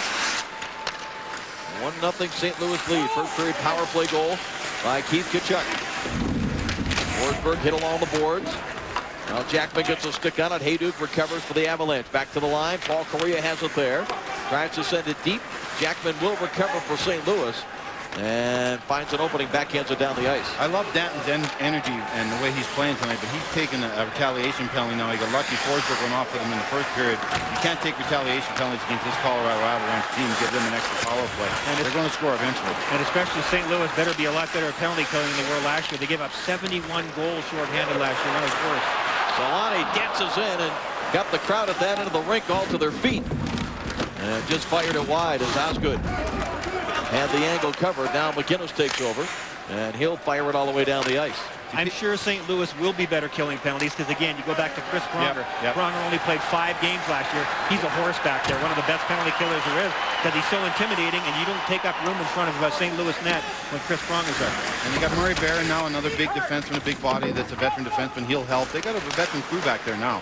1-0 St. Louis lead. First period power play goal by Keith Tkachuk. Forsberg hit along the boards. Now Jackman gets a stick on it. Hayduk recovers for the Avalanche. Back to the line. Paul Correa has it there. Tries to send it deep. Jackman will recover for St. Louis. and finds an opening, backhands it down the ice. I love Danton's energy and the way he's playing tonight, but he's taken a retaliation penalty now. He got lucky. Forsberg went off with him in the first period. You can't take retaliation penalties against this Colorado Avalanche team and give them an extra power play. And they're going to score eventually. And especially St. Louis better be a lot better at penalty killing than they were last year. They gave up 71 goals shorthanded last year. One of the worst. Solani dances in and got the crowd at that end of the rink all to their feet. And just fired it wide as Osgood had the angle covered. Now McGinnis takes over, and he'll fire it all the way down the ice. I'm sure St. Louis will be better killing penalties because, again, you go back to Chris Pronger. Yep. Pronger only played 5 games last year. He's a horse back there, one of the best penalty killers there is because he's so intimidating, and you don't take up room in front of St. Louis net when Chris Pronger's there. And you got Murray Barron now, another big defenseman, a big body that's a veteran defenseman. He'll help. They got a veteran crew back there now.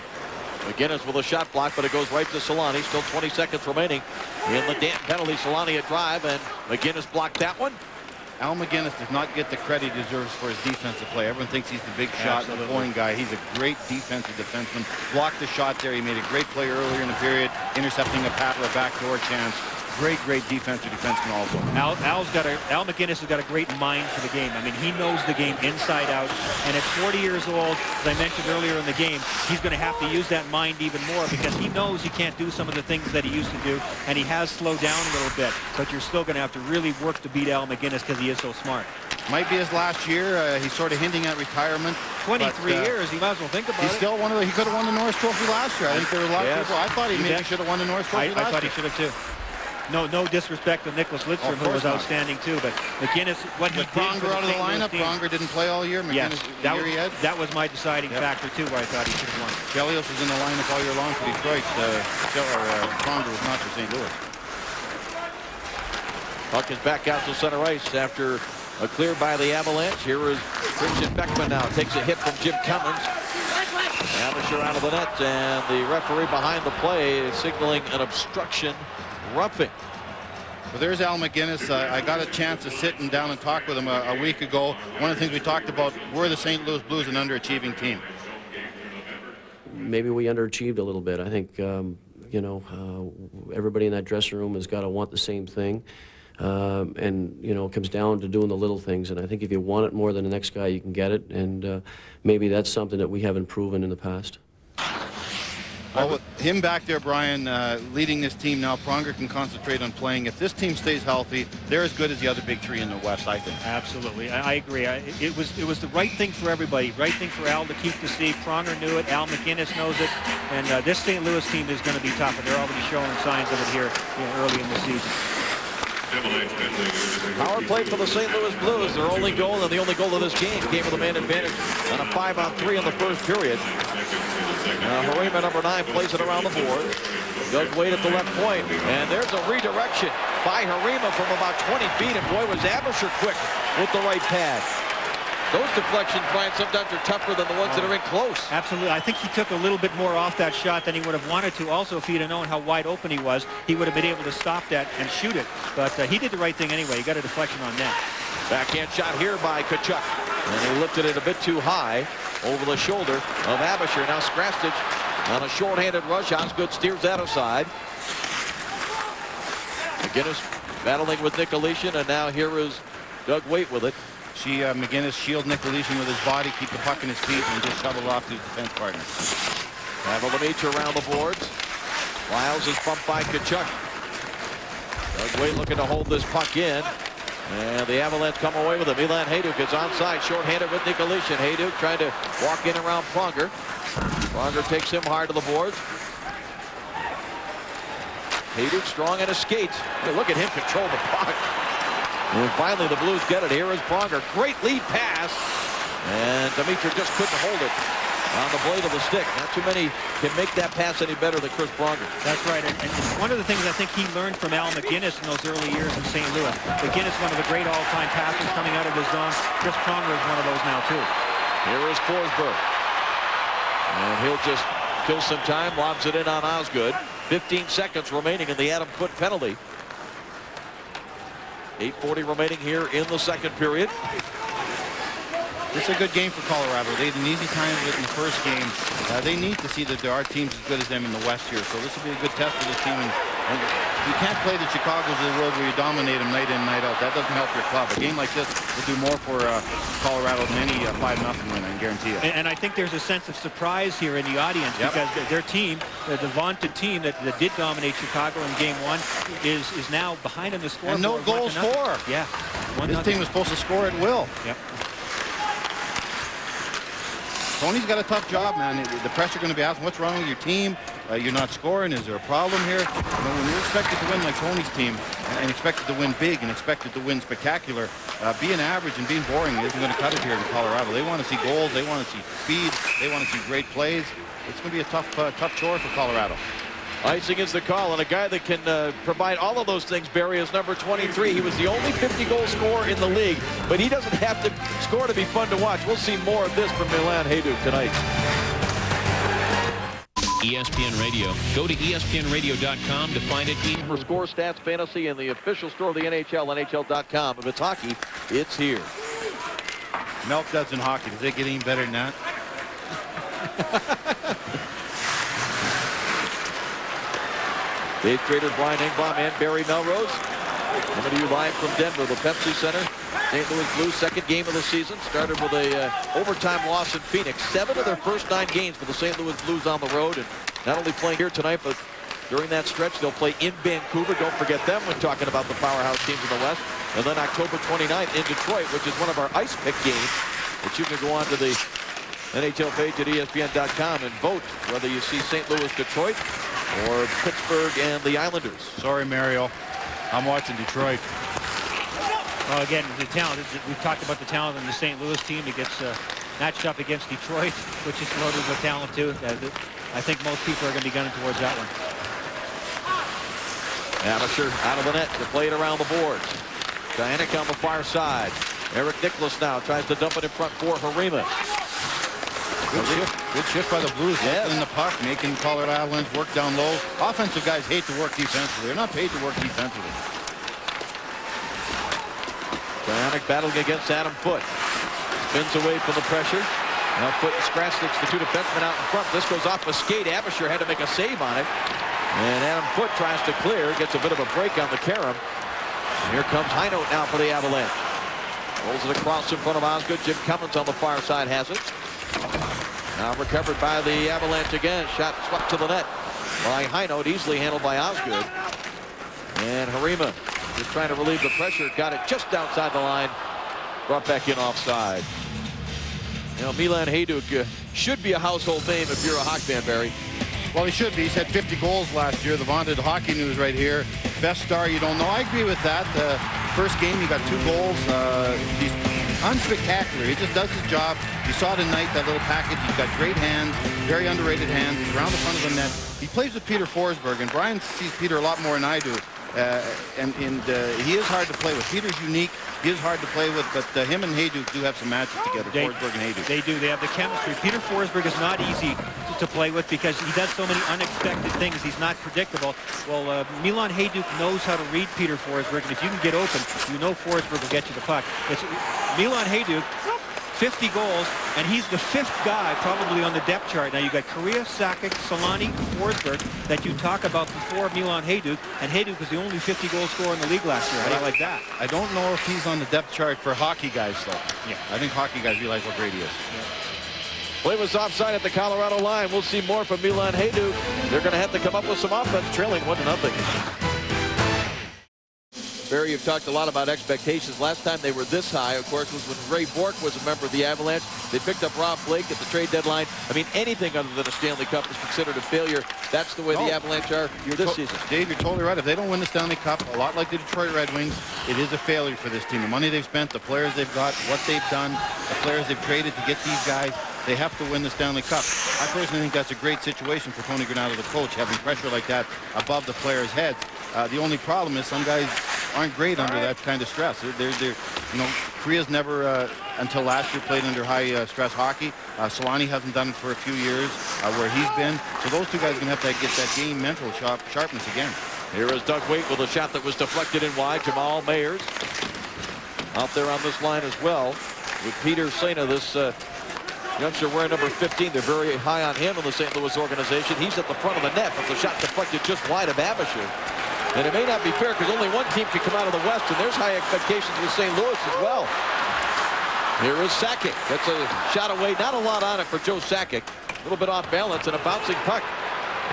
McGinnis with a shot block, but it goes right to Solani. Still 20 seconds remaining in the Danton penalty. Solani a drive, and McGinnis blocked that one. Al McGinnis does not get the credit he deserves for his defensive play. Everyone thinks he's the big shot and the point guy. He's a great defensive defenseman. Blocked the shot there. He made a great play earlier in the period, intercepting a backdoor chance. Great defensive defenseman also. Al McGinnis has got a great mind for the game. I mean, he knows the game inside out. And at 40 years old, as I mentioned earlier in the game, he's going to have to use that mind even more because he knows he can't do some of the things that he used to do, and he has slowed down a little bit. But you're still going to have to really work to beat Al McGinnis because he is so smart. Might be his last year. He's sort of hinting at retirement. 23 years. He might as well think about he's it. Still one of the. He could have won the Norris Trophy last year. I think there were a lot of people. I thought he maybe should have won the Norris Trophy last year. I thought he should have too. No disrespect to Nicholas Lidstrom, who was outstanding too. But McGinnis, what he did for Pronger out of the lineup. Pronger didn't play all year. Yes, McGinnis, that was my deciding factor too, where I thought he should have won. Chelios was in the lineup all year long for Detroit. Pronger was not for St. Louis. Puck is back out to center ice after a clear by the Avalanche. Here is Christian Beckman now. Takes a hit from Jim Cummins. Abisher out of the net, and the referee behind the play is signaling an obstruction roughing. Well, there's Al McGinnis. I got a chance to sit down and talk with him a week ago. One of the things we talked about were the St. Louis Blues an underachieving team. Maybe we underachieved a little bit. I think, everybody in that dressing room has got to want the same thing. And, it comes down to doing the little things. And I think if you want it more than the next guy, you can get it. And maybe that's something that we haven't proven in the past. Well, with him back there, Brian, leading this team now, Pronger can concentrate on playing. If this team stays healthy, they're as good as the other big three in the West, I think. Absolutely. I agree. It was the right thing for everybody. Right thing for Al to keep the seed. Pronger knew it. Al McGinnis knows it. And this St. Louis team is going to be tough. And they're already showing signs of it here early in the season. Power play for the St. Louis Blues. Their only goal, and the only goal of this game, came with a man advantage on a 5-on-3 in the first period. Harima, number 9, plays it around the board. Doug Wade at the left point, and there's a redirection by Harima from about 20 feet, and boy, was Abisher quick with the right pad. Those deflections, Brian, sometimes are tougher than the ones that are in close. Absolutely. I think he took a little bit more off that shot than he would have wanted to. Also, if he'd have known how wide open he was, he would have been able to stop that and shoot it. But he did the right thing anyway. He got a deflection on net. Backhand shot here by Tkachuk. And he lifted it a bit too high over the shoulder of Abisher. Now Skrastich on a shorthanded rush. Osgood steers that aside. McGinnis battling with Nicolishin, and now here is Doug Waite with it. McGinnis shield Nicolishin with his body, keep the puck in his feet, and just shovel off to his defense partner. Avalanche around the boards. Lyles is bumped by Tkachuk. Doug Waite looking to hold this puck in. And the Avalanche come away with it. Milan Hajduk is onside, shorthanded with Nicolishin. Hajduk trying to walk in around Pronger. Pronger takes him hard to the boards. Hajduk strong on his skates. Hey, look at him control the puck. And finally the Blues get it. Here is Pronger. Great lead pass. And Dimitri just couldn't hold it on the blade of the stick. Not too many can make that pass any better than Chris Pronger. That's right. And one of the things I think he learned from Al McGinnis in those early years in St. Louis. McGinnis, one of the great all-time passers coming out of his zone. Chris Pronger is one of those now, too. Here is Forsberg. And he'll just kill some time, lobs it in on Osgood. 15 seconds remaining in the Adam Foote penalty. 8:40 remaining here in the second period. This is a good game for Colorado. They had an easy time of it in the first game. They need to see that there are teams as good as them in the West here. So this will be a good test for this team. And And you can't play the Chicagos of the world where you dominate them night in, night out. That doesn't help your club. A game like this will do more for Colorado than any 5-0 win, I can guarantee it. And I think there's a sense of surprise here in the audience because their team, the vaunted team that did dominate Chicago in Game 1, is now behind in the scoreboard. And no goals for. Yeah. This team was supposed to score at will. Yep. Tony's got a tough job, man. The pressure going to be asking, what's wrong with your team? You're not scoring. Is there a problem here? You know, when you're expected to win like Tony's team and expected to win big and expected to win spectacular, being average and being boring isn't going to cut it here in Colorado. They want to see goals. They want to see speed. They want to see great plays. It's going to be a tough chore for Colorado. Icing is the call, and a guy that can provide all of those things, Barry, is number 23. He was the only 50-goal scorer in the league, but he doesn't have to score to be fun to watch. We'll see more of this from Milan Hajduk tonight. ESPN Radio. Go to ESPNradio.com to find it. For score, stats, fantasy, and the official store of the NHL, NHL.com. If it's hockey, it's here. Milk does in hockey. Does it get any better than that? Dave Trader, Brian Engblom, and Barry Melrose. Coming to you live from Denver, the Pepsi Center. St. Louis Blues, second game of the season. Started with a overtime loss in Phoenix. 7 of their first 9 games for the St. Louis Blues on the road. And not only playing here tonight, but during that stretch, they'll play in Vancouver. Don't forget them when talking about the powerhouse teams in the West. And then October 29th in Detroit, which is one of our ice pick games, that you can go on to the NHL page at ESPN.com and vote whether you see St. Louis, Detroit, or Pittsburgh and the Islanders. Sorry, Mario. I'm watching Detroit. Well, again, the talent. We've talked about the talent in the St. Louis team. It gets matched up against Detroit, which is loaded with talent, too. I think most people are going to be gunning towards that one. Amateur out of the net to play it around the boards. Dianic on the far side. Eric Nicholas now tries to dump it in front for Harima. Good shift by the Blues. Yes. In the puck, making Colorado Avalanche work down low. Offensive guys hate to work defensively. They're not paid to work defensively. Dianic battling against Adam Foote. Spins away from the pressure. Now Foote and Skrasnik's the 2 defensemen out in front. This goes off a skate. Abisher had to make a save on it. And Adam Foote tries to clear. Gets a bit of a break on the carom. And here comes Heinold now for the Avalanche. Rolls it across in front of Osgood. Jim Cummins on the far side has it. Now recovered by the Avalanche again. Shot swept to the net by Heinold. Easily handled by Osgood. And Harima just trying to relieve the pressure. Got it just outside the line. Brought back in offside. You know, Milan Hajduk should be a household name if you're a Hawk fan, Barry. Well, he should be. He's had 50 goals last year. The vaunted hockey news right here. Best star you don't know. I agree with that. First game, he got 2 goals. He's unspectacular. He just does his job. You saw tonight that little package. He's got great hands, very underrated hands. He's around the front of the net. He plays with Peter Forsberg, and Brian sees Peter a lot more than I do. And he is hard to play with. Peter's unique. He is hard to play with, but him and Hajduk do have some magic together, Forsberg and Hajduk. They do. They have the chemistry. Peter Forsberg is not easy to play with because he does so many unexpected things. He's not predictable. Well, Milan Hajduk knows how to read Peter Forsberg, and if you can get open, you know Forsberg will get you the puck. It's Milan Hajduk, 50 goals, and he's the 5th guy probably on the depth chart. Now you got Korea, Sakic, Solani, Forsberg that you talk about before Milan Hajduk, and Hajduk was the only 50-goal scorer in the league last year. How do you like that? I don't know if he's on the depth chart for hockey guys, though. Yeah. I think hockey guys realize what great he is. Yeah. Play was offside at the Colorado line. We'll see more from Milan Hajduk. They're going to have to come up with some offense, trailing 1-0. Barry, you've talked a lot about expectations. Last time they were this high, of course, was when Ray Bourque was a member of the Avalanche. They picked up Rob Blake at the trade deadline. I mean, anything other than a Stanley Cup is considered a failure. That's the way the Avalanche are this season. Dave, you're totally right. If they don't win the Stanley Cup, a lot like the Detroit Red Wings, it is a failure for this team. The money they've spent, the players they've got, what they've done, the players they've traded to get these guys, they have to win the Stanley Cup. I personally think that's a great situation for Tony Granato, the coach, having pressure like that above the players' heads. The only problem is some guys aren't great under that kind of stress. They're you know, Korea's never, until last year, played under high-stress hockey. Solani hasn't done it for a few years where he's been. So those 2 guys are going to have to get that game mental sharpness again. Here is Doug Waite with a shot that was deflected in wide. Jamal Mayers out there on this line as well with Peter Sena, this Youngster wearing number 15. They're very high on him in the St. Louis organization. He's at the front of the net, but the shot deflected just wide of Abisher. And it may not be fair because only one team can come out of the West, and there's high expectations with St. Louis as well. Here is Sakic. That's a shot away. Not a lot on it for Joe Sakic. A little bit off balance, and a bouncing puck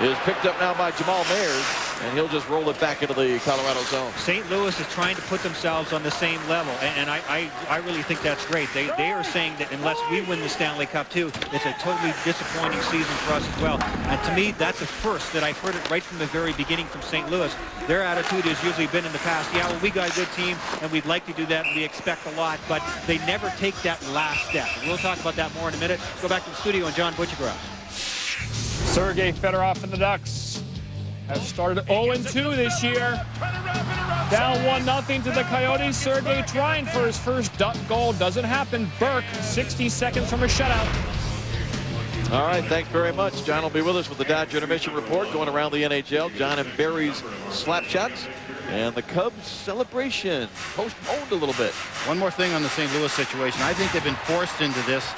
is picked up now by Jamal Mayers, and he'll just roll it back into the Colorado zone. St. Louis is trying to put themselves on the same level, and I really think that's great. They are saying that unless we win the Stanley Cup too, it's a totally disappointing season for us as well. And to me, that's a first that I've heard it right from the very beginning from St. Louis. Their attitude has usually been in the past, yeah, well, we got a good team, and we'd like to do that, and we expect a lot, but they never take that last step. We'll talk about that more in a minute. Go back to the studio and John Butchergrass. Sergei Fedorov and the Ducks have started 0-2 this year. Down 1-0 to the Coyotes. Sergei trying for his first Duck goal. Doesn't happen. Burke, 60 seconds from a shutout. All right, thanks very much. John will be with us with the Dodger Intermission Report going around the NHL. John and Barry's slap shots. And the Cubs celebration postponed a little bit. One more thing on the St. Louis situation. I think they've been forced into this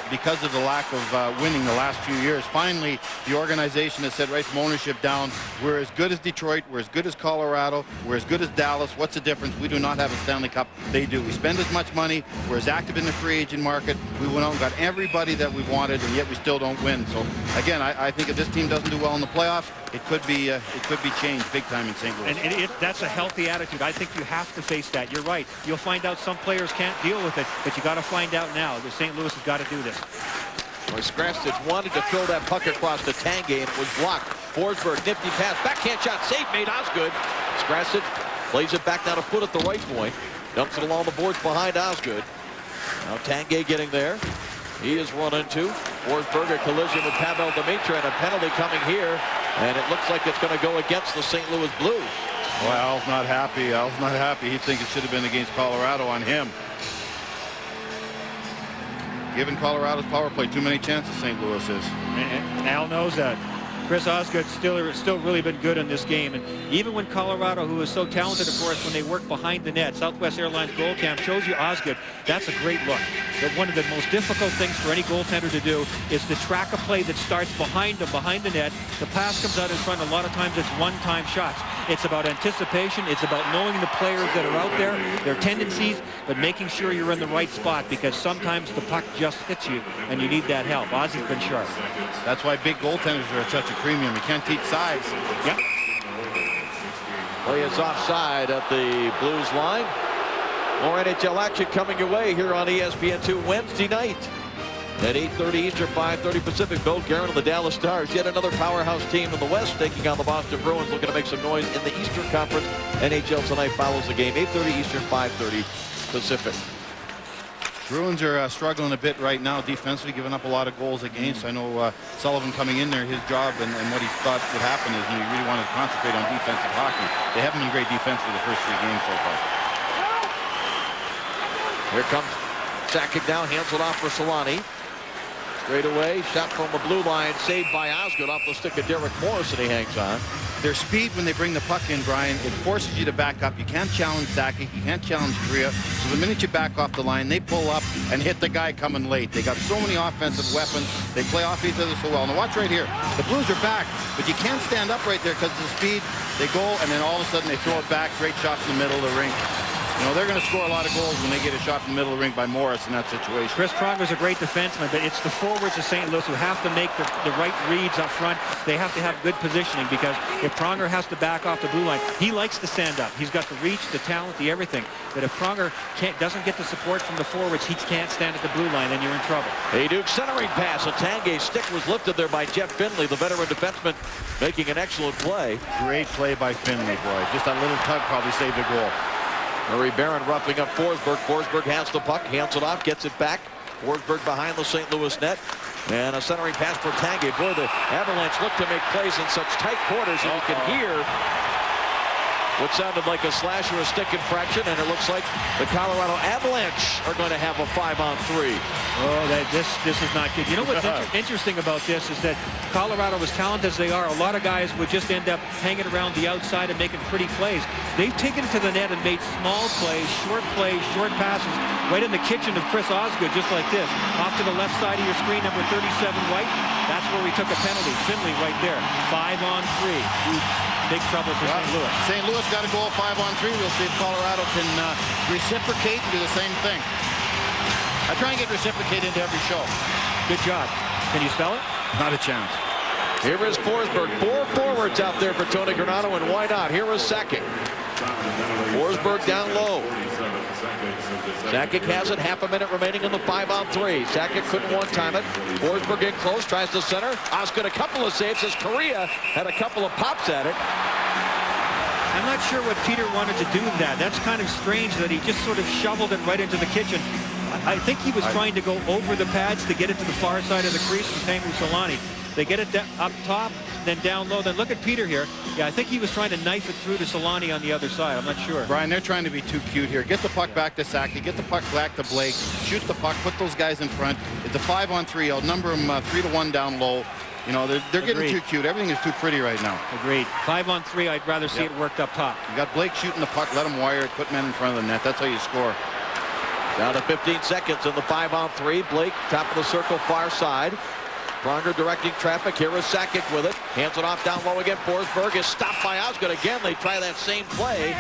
because of the lack of winning the last few years. Finally, the organization has said right from ownership down, we're as good as Detroit, we're as good as Colorado, we're as good as Dallas. What's the difference? We do not have a Stanley Cup. They do. We spend as much money. We're as active in the free agent market. We went out and got everybody that we wanted, and yet we still don't win. So, again, I think if this team doesn't do well in the playoffs, it could be changed big time in St. Louis. And that's a healthy attitude. I think you have to face that. You're right. You'll find out some players can't deal with it, but you got to find out now that St. Louis has got to do this. Well, Skrastich wanted to throw that puck across to Tanguay, and it was blocked. Forsberg, nifty pass, backhand shot, save made Osgood. Skrastich plays it back down a foot at the right point, dumps it along the boards behind Osgood. Now Tanguay getting there. He is run into. Forsberg, a collision with Pavel Demitra, and a penalty coming here, and it looks like it's going to go against the St. Louis Blues. Well, Al's not happy. Al's not happy. He'd think it should have been against Colorado on him. Giving Colorado's power play too many chances, St. Louis is. And Al knows that. Chris Osgood's still really been good in this game. And even when Colorado, who is so talented, of course, when they work behind the net, Southwest Airlines goal cam shows you Osgood. That's a great look. But one of the most difficult things for any goaltender to do is to track a play that starts behind him, behind the net. The pass comes out in front. A lot of times it's one-time shots. It's about anticipation. It's about knowing the players that are out there, their tendencies, but making sure you're in the right spot, because sometimes the puck just hits you, and you need that help. Ozzy's been sharp. That's why big goaltenders are at such a premium. You can't teach size. Yep. Play is offside at the Blues line. More NHL action coming your way here on ESPN2 Wednesday night at 8:30 Eastern, 5:30 Pacific. Bill Guerin of the Dallas Stars, yet another powerhouse team in the West, taking on the Boston Bruins, looking to make some noise in the Eastern Conference. NHL tonight follows the game, 8:30 Eastern, 5:30 Pacific. Bruins are struggling a bit right now defensively, giving up a lot of goals against. I know Sullivan coming in there, his job and what he thought would happen is he really wanted to concentrate on defensive hockey. They haven't been great defensively the first 3 games so far. Here comes Sakic down, hands it off for Solani. Straight away, shot from the blue line, saved by Osgood off the stick of Derek Morris, and he hangs on. Their speed when they bring the puck in, Brian, it forces you to back up. You can't challenge Sakic, you can't challenge Korea. So the minute you back off the line, they pull up and hit the guy coming late. They got so many offensive weapons. They play off each other so well. Now watch right here. The Blues are back, but you can't stand up right there because of the speed. They go, and then all of a sudden they throw it back. Great shot in the middle of the rink. You know, they're going to score a lot of goals when they get a shot in the middle of the rink by Morris in that situation. Chris Pronger's a great defenseman, but it's the forwards of St. Louis who have to make the right reads up front. They have to have good positioning, because if Pronger has to back off the blue line, he likes to stand up. He's got the reach, the talent, the everything. But if Pronger doesn't get the support from the forwards, he can't stand at the blue line, then you're in trouble. A Duke centering pass. A Tanguay's stick was lifted there by Jeff Finley, the veteran defenseman, making an excellent play. Great play by Finley, boy. Just that little tug probably saved the goal. Murray Barron roughing up Forsberg. Forsberg has the puck, hands it off, gets it back. Forsberg behind the St. Louis net. And a centering pass for Tanguay. Boy, the Avalanche look to make plays in such tight quarters, and you can hear what sounded like a slash or a stick infraction, and it looks like the Colorado Avalanche are going to have a 5-on-3. Oh, this is not good. You know what's interesting about this is that Colorado, as talented as they are, a lot of guys would just end up hanging around the outside and making pretty plays. They've taken it to the net and made small plays, short passes, right in the kitchen of Chris Osgood, just like this. Off to the left side of your screen, number 37, White. That's where we took a penalty. Finley right there. 5-on-3. Big trouble for St. Louis. St. Louis got to go 5-on-3. We'll see if Colorado can reciprocate and do the same thing. I try and get reciprocate into every show. Good job. Can you spell it? Not a chance. Here is Forsberg. 4 forwards out there for Tony Granato, and why not? Here is Sakic. Forsberg down low. Sakic has it. Half a minute remaining in the 5-on-3. Sakic couldn't one-time it. Forsberg in close, tries to center. Osgood a couple of saves as Korea had a couple of pops at it. I'm not sure what Peter wanted to do with that. That's kind of strange that he just sort of shoveled it right into the kitchen. I think he was trying to go over the pads to get it to the far side of the crease from Teemu Selanne. They get it up top, then down low. Then look at Peter here. Yeah, I think he was trying to knife it through to Selanne on the other side. I'm not sure. Brian, they're trying to be too cute here. Get the puck back to Sakic. Get the puck back to Blake. Shoot the puck. Put those guys in front. It's a 5-on-3. I'll number them 3-1 down low. You know, they're getting too cute. Everything is too pretty right now. Agreed. 5-on-3, I'd rather see it worked up top. You got Blake shooting the puck. Let him wire it. Put men in front of the net. That's how you score. Down to 15 seconds in the 5-on-3. Blake, top of the circle, far side. Pronger directing traffic. Here is Sakic with it. Hands it off down low again. Forsberg is stopped by Osgood. Again, they try that same play.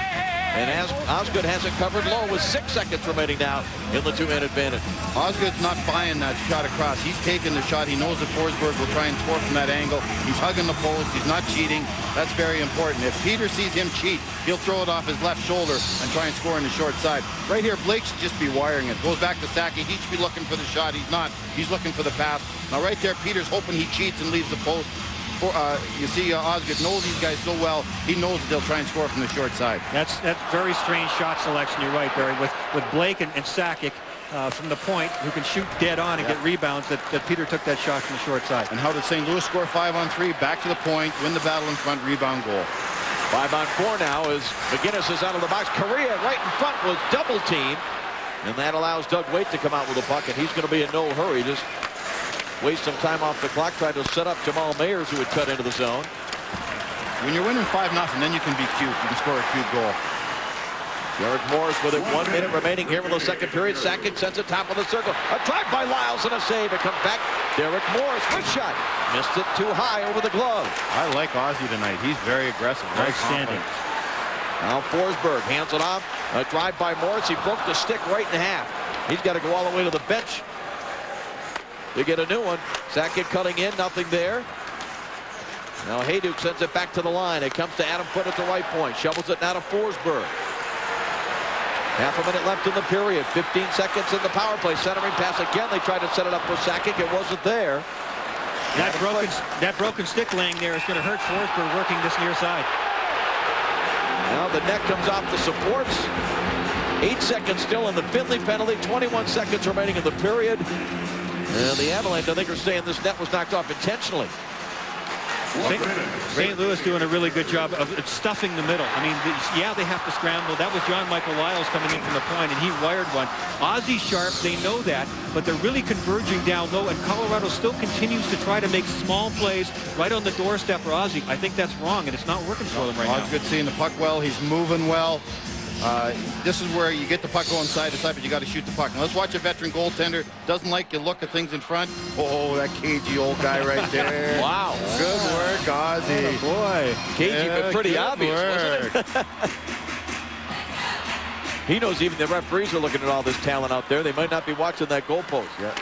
And as Osgood has it covered low with 6 seconds remaining now in the 2-man advantage. Osgood's not buying that shot across. He's taking the shot. He knows that Forsberg will try and score from that angle. He's hugging the post. He's not cheating. That's very important. If Peter sees him cheat, he'll throw it off his left shoulder and try and score on the short side. Right here, Blake should just be wiring it. Goes back to Sakic. He should be looking for the shot. He's not. He's looking for the pass. Now right there, Peter's hoping he cheats and leaves the post. You see Osgood knows these guys so well. He knows that they'll try and score from the short side. That's very strange shot selection. You're right, Barry. With Blake and Sakic from the point, who can shoot dead on and get rebounds, that Peter took that shot from the short side. And how did St. Louis score 5-on-3? Back to the point, win the battle in front, rebound, goal. 5-on-4 now as McGinnis is out of the box. Korea right in front was double teamed. And that allows Doug Waite to come out with a puck, and he's going to be in no hurry. Just waste some time off the clock, trying to set up Jamal Mayers, who would cut into the zone. When you're winning 5-0, then you can be cute. You can score a cute goal. Derek Morris with it. 1 minute remaining here in the second period. Sakic sends it top of the circle. A drive by Lyles and a save. It comes back. Derek Morris with shot. Missed it too high over the glove. I like Ozzy tonight. He's very aggressive. Very outstanding. Now Forsberg hands it off. A drive by Morris. He broke the stick right in half. He's got to go all the way to the bench to get a new one. Sakic cutting in. Nothing there. Now Hayduk sends it back to the line. It comes to Adam Foote at the right point. Shovels it now to Forsberg. Half a minute left in the period. 15 seconds in the power play. Centering pass again. They tried to set it up for Sakic. It wasn't there. That broken stick laying there is going to hurt Forsberg working this near side. Now the net comes off the supports. 8 seconds still in the Finley penalty. 21 seconds remaining in the period. And the Avalanche, I think, are saying this net was knocked off intentionally. St. Louis doing a really good job of stuffing the middle. I mean, yeah, they have to scramble. That was John Michael Lyles coming in from the point, and he wired one. Ozzy sharp, they know that, but they're really converging down low, and Colorado still continues to try to make small plays right on the doorstep for Ozzy. I think that's wrong, and it's not working for them right now. Good seeing the puck well. He's moving well. This is where you get the puck going side to side, but you got to shoot the puck. Now let's watch a veteran goaltender. Doesn't like the look of things in front. Oh, that cagey old guy right there. Wow. Good work, Ozzy. Oh, boy. Cagey, but pretty obvious, wasn't it? He knows even the referees are looking at all this talent out there. They might not be watching that goalpost. Yeah.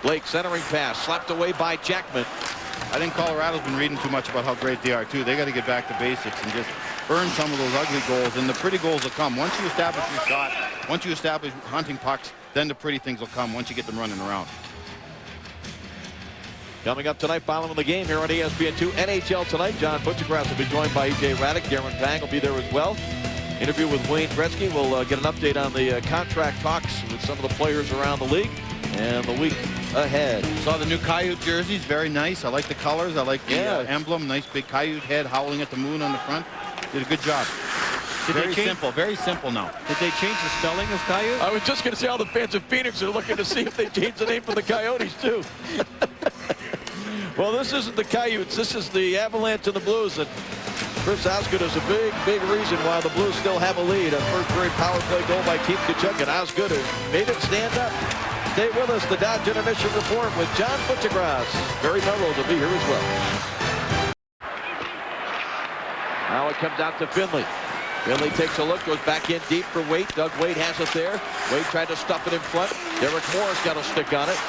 Blake centering pass, slapped away by Jackman. I think Colorado's been reading too much about how great they are, too. They got to get back to basics and just earn some of those ugly goals, and the pretty goals will come. Once you establish your shot, once you establish hunting pucks, then the pretty things will come once you get them running around. Coming up tonight following the game here on ESPN2 NHL Tonight, John Butchergrass will be joined by E.J. Raddick. Darren Pang will be there as well. Interview with Wayne Gretzky. We'll get an update on the contract talks with some of the players around the league and the week ahead. Saw the new Coyote jerseys, very nice. I like the colors. I like the emblem, nice big Coyote head howling at the moon on the front. Did a good job. Very simple now. Did they change the spelling of Coyote? I was just going to say all the fans of Phoenix are looking to see if they change the name for the Coyotes, too. Well, this isn't the Coyotes. This is the Avalanche and the Blues. And Chris Osgood is a big reason why the Blues still have a lead. A first period power play goal by Keith Tkachuk, and Osgood has made it stand up. Stay with us. The Dodge Intermission Report with John Butchergrass. Barry Melrose will be here as well. Now it comes out to Finley. Finley takes a look, goes back in deep for Waite. Doug Waite has it there. Waite tried to stuff it in front. Derek Morris got a stick on it.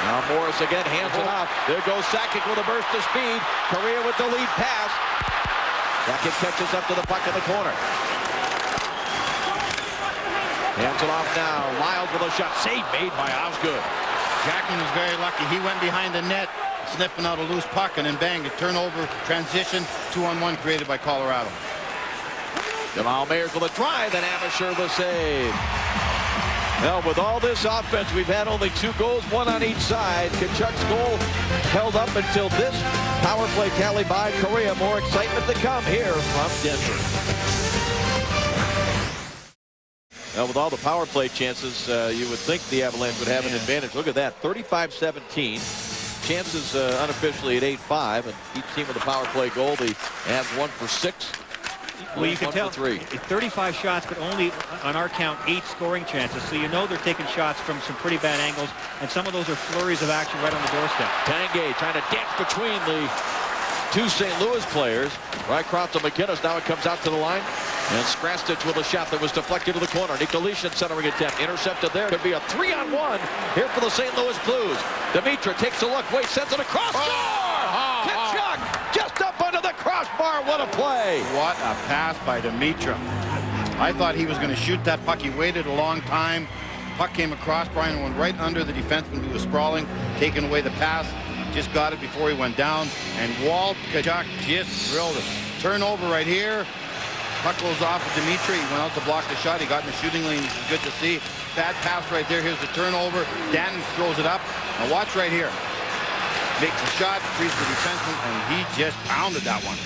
Now Morris again hands it off. There goes Sakic with a burst of speed. Correa with the lead pass. Sakic catches up to the puck in the corner. Hands it off now. Lyles with a shot. Save made by Osgood. Jackman was very lucky. He went behind the net, sniffing out a loose puck, and then bang, a turnover, transition, 2-on-1 created by Colorado. Jamal Mayers with a drive, and Abisher the save. Well, with all this offense, we've had only 2 goals, 1 on each side. Tkachuk's goal held up until this power play tally by Correa. More excitement to come here from Denver. Well, with all the power play chances, you would think the Avalanche would have an advantage. Look at that, 35-17. Chances unofficially at 8-5, and each team with a power play goal, the Avs 1 for 6. Well, you can tell 3. 35 shots, but only on our count 8 scoring chances. So you know they're taking shots from some pretty bad angles, and some of those are flurries of action right on the doorstep. Tanguay trying to dance between the 2 St. Louis players. Right across to McGinnis. Now it comes out to the line. And Skrastich with a shot that was deflected to the corner. Nikolic centering attempt. Intercepted there. Could be a 3-on-1 here for the St. Louis Blues. Dimitra takes a look. Wait, sends it across. Score! Tkachuk just up under the crossbar. What a play. What a pass by Dimitra. I thought he was going to shoot that puck. He waited a long time. Puck came across. Brian went right under the defenseman who was sprawling, taking away the pass. Just got it before he went down. And Walt Tkachuk just drilled it. Turnover right here. Puck goes off of Dimitra. He went out to block the shot. He got in the shooting lane. It's good to see. Bad pass right there. Here's the turnover. Danton throws it up. Now watch right here. Makes a shot, frees the defenseman, and he just pounded that one.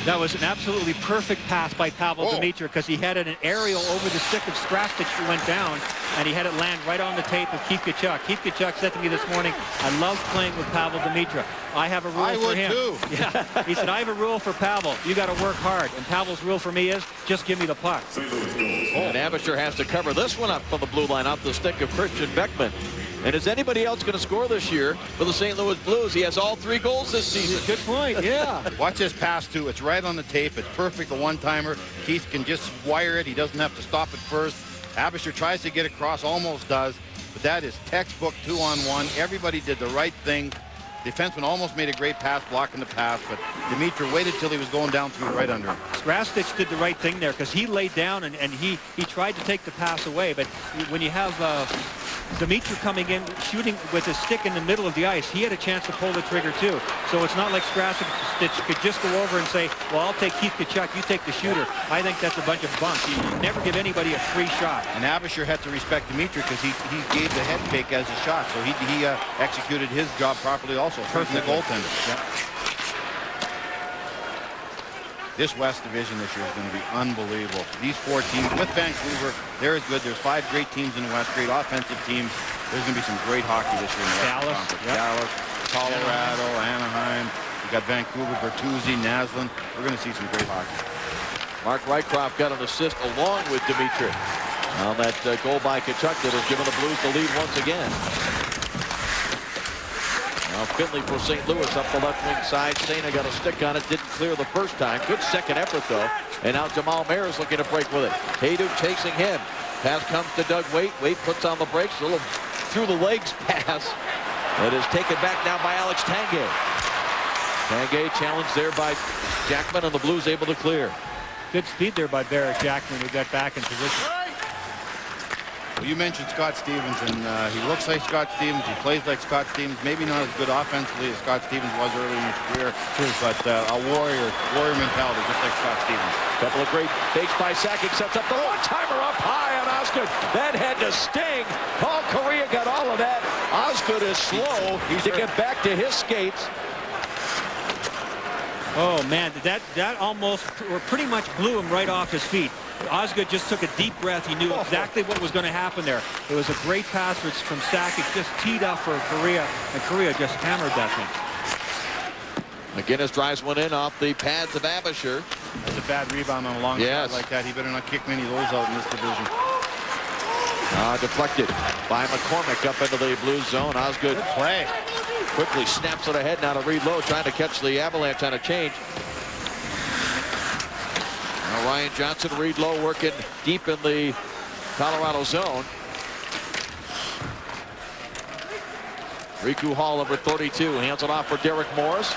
That was an absolutely perfect pass by Pavel Dimitra, because he had an aerial over the stick of Skrastich who went down, and he had it land right on the tape of Keith Tkachuk. Keith Tkachuk said to me this morning, I love playing with Pavel Dimitra. I have a rule for him. Too. Yeah. He said, I have a rule for Pavel. You got to work hard. And Pavel's rule for me is just give me the puck. And Abisher has to cover this one up from the blue line off the stick of Christian Beckman. And is anybody else going to score this year for the St. Louis Blues? He has all 3 goals this season. Good point, yeah. Watch this pass, too. It's right on the tape. It's perfect, a one-timer. Keith can just wire it. He doesn't have to stop it first. Abisher tries to get across, almost does. But that is textbook 2-on-1. Everybody did the right thing. Defenseman almost made a great pass, blocking the pass, but Dimitra waited till he was going down through right under him. Skrastich did the right thing there, because he laid down and he tried to take the pass away. But when you have Dimitra coming in, shooting with his stick in the middle of the ice, he had a chance to pull the trigger too. So it's not like Skrastich could just go over and say, well, I'll take Keith Tkachuk, you take the shooter. I think that's a bunch of bunk. You never give anybody a free shot. And Abisher had to respect Dimitra because he gave the head fake as a shot. So he executed his job properly also. Perfect. The goaltender. Yep. This West Division this year is going to be unbelievable. These 4 teams with Vancouver, they're as good. There's 5 great teams in the West, great offensive teams. There's going to be some great hockey this year in the West. Dallas, Colorado, Anaheim. We got Vancouver, Bertuzzi, Naslin. We're going to see some great hockey. Mark Rycroft got an assist along with Dimitra on that goal by Tkachuk that has given the Blues the lead once again. Now Finley for St. Louis up the left wing side. Sena got a stick on it, didn't clear the first time. Good second effort though. And now Jamal Mayers looking to break with it. Hayduk chasing him. Pass comes to Doug Waite. Waite puts on the brakes. A little through the legs pass. That is taken back now by Alex Tanguay. Tanguay challenged there by Jackman, and the Blues able to clear. Good speed there by Barrett Jackman, who got back in position. Well, you mentioned Scott Stevens, and he looks like Scott Stevens. He plays like Scott Stevens. Maybe not as good offensively as Scott Stevens was early in his career, but a warrior mentality, just like Scott Stevens. Couple of great fakes by Sakic. Sets up the one-timer up high on Osgood. That had to sting. Paul Correa got all of that. Osgood is slow to get back to his skates. Oh, man, that almost or pretty much blew him right off his feet. Osgood just took a deep breath. He knew exactly what was going to happen there. It was a great pass from Sakic, just teed up for Correa, and Correa just hammered that thing. McGinnis drives one in off the pads of Abisher. That's a bad rebound on a long shot like that. He better not kick many of those out in this division. Deflected by McCormick up into the blue zone. Osgood play. Quickly snaps it ahead now to Reed Lowe, trying to catch the Avalanche on a change. Now Ryan Johnson, Reed Lowe working deep in the Colorado zone. Riku Hall, number 32, hands it off for Derek Morris.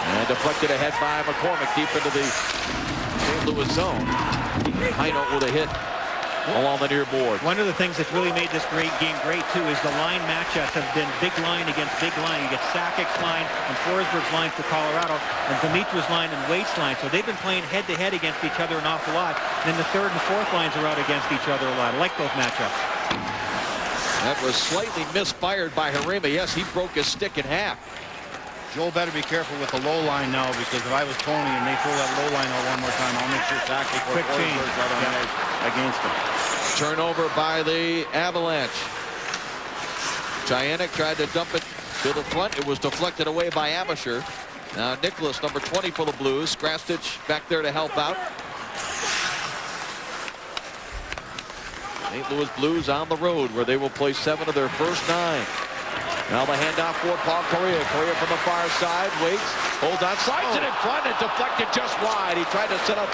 And deflected ahead by McCormick deep into the St. Louis zone. Heino with a hit along the near board. One of the things that's really made this game great, too, is the line matchups have been big line against big line. You get Sakic's line and Forsberg's line for Colorado, and Dimitra's line and Waite's line. So they've been playing head-to-head against each other an awful lot. And then the third and fourth lines are out against each other a lot. I like those matchups. That was slightly misfired by Harima. Yes, he broke his stick in half. Joel better be careful with the low line now, because if I was Tony and they throw that low line out one more time, I'll make sure Sakic or Forsberg's out on the edge against him. Turnover by the Avalanche. Janik tried to dump it to the front. It was deflected away by Abisher. Now Nicholas, number 20 for the Blues. Krastich back there to help out. St. Louis Blues on the road, where they will play 7 of their first 9. Now the handoff for Paul Correa. Correa from the far side, waits, holds on, slides it in front, and deflected just wide. He tried to set up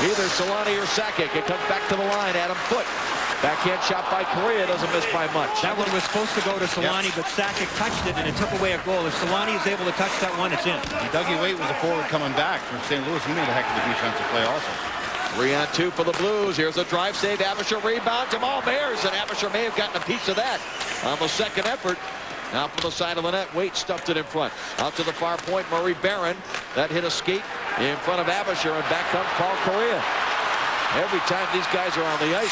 either Solani or Sakic. It comes back to the line. Adam Foote. Backhand shot by Correa, doesn't miss by much. That one was supposed to go to Solani, but Sakic touched it, and it took away a goal. If Solani is able to touch that one, it's in. Dougie Waite was a forward coming back from St. Louis. He made a heck of a defensive play also. 3-on-2 for the Blues. Here's a drive save. Abisher rebound. Jamal Mayers, and Abisher may have gotten a piece of that on the second effort. Now from the side of the net, Waite stuffed it in front. Out to the far point, Murray Barron. That hit a skate in front of Abisher, and back comes Paul Correa. Every time these guys are on the ice.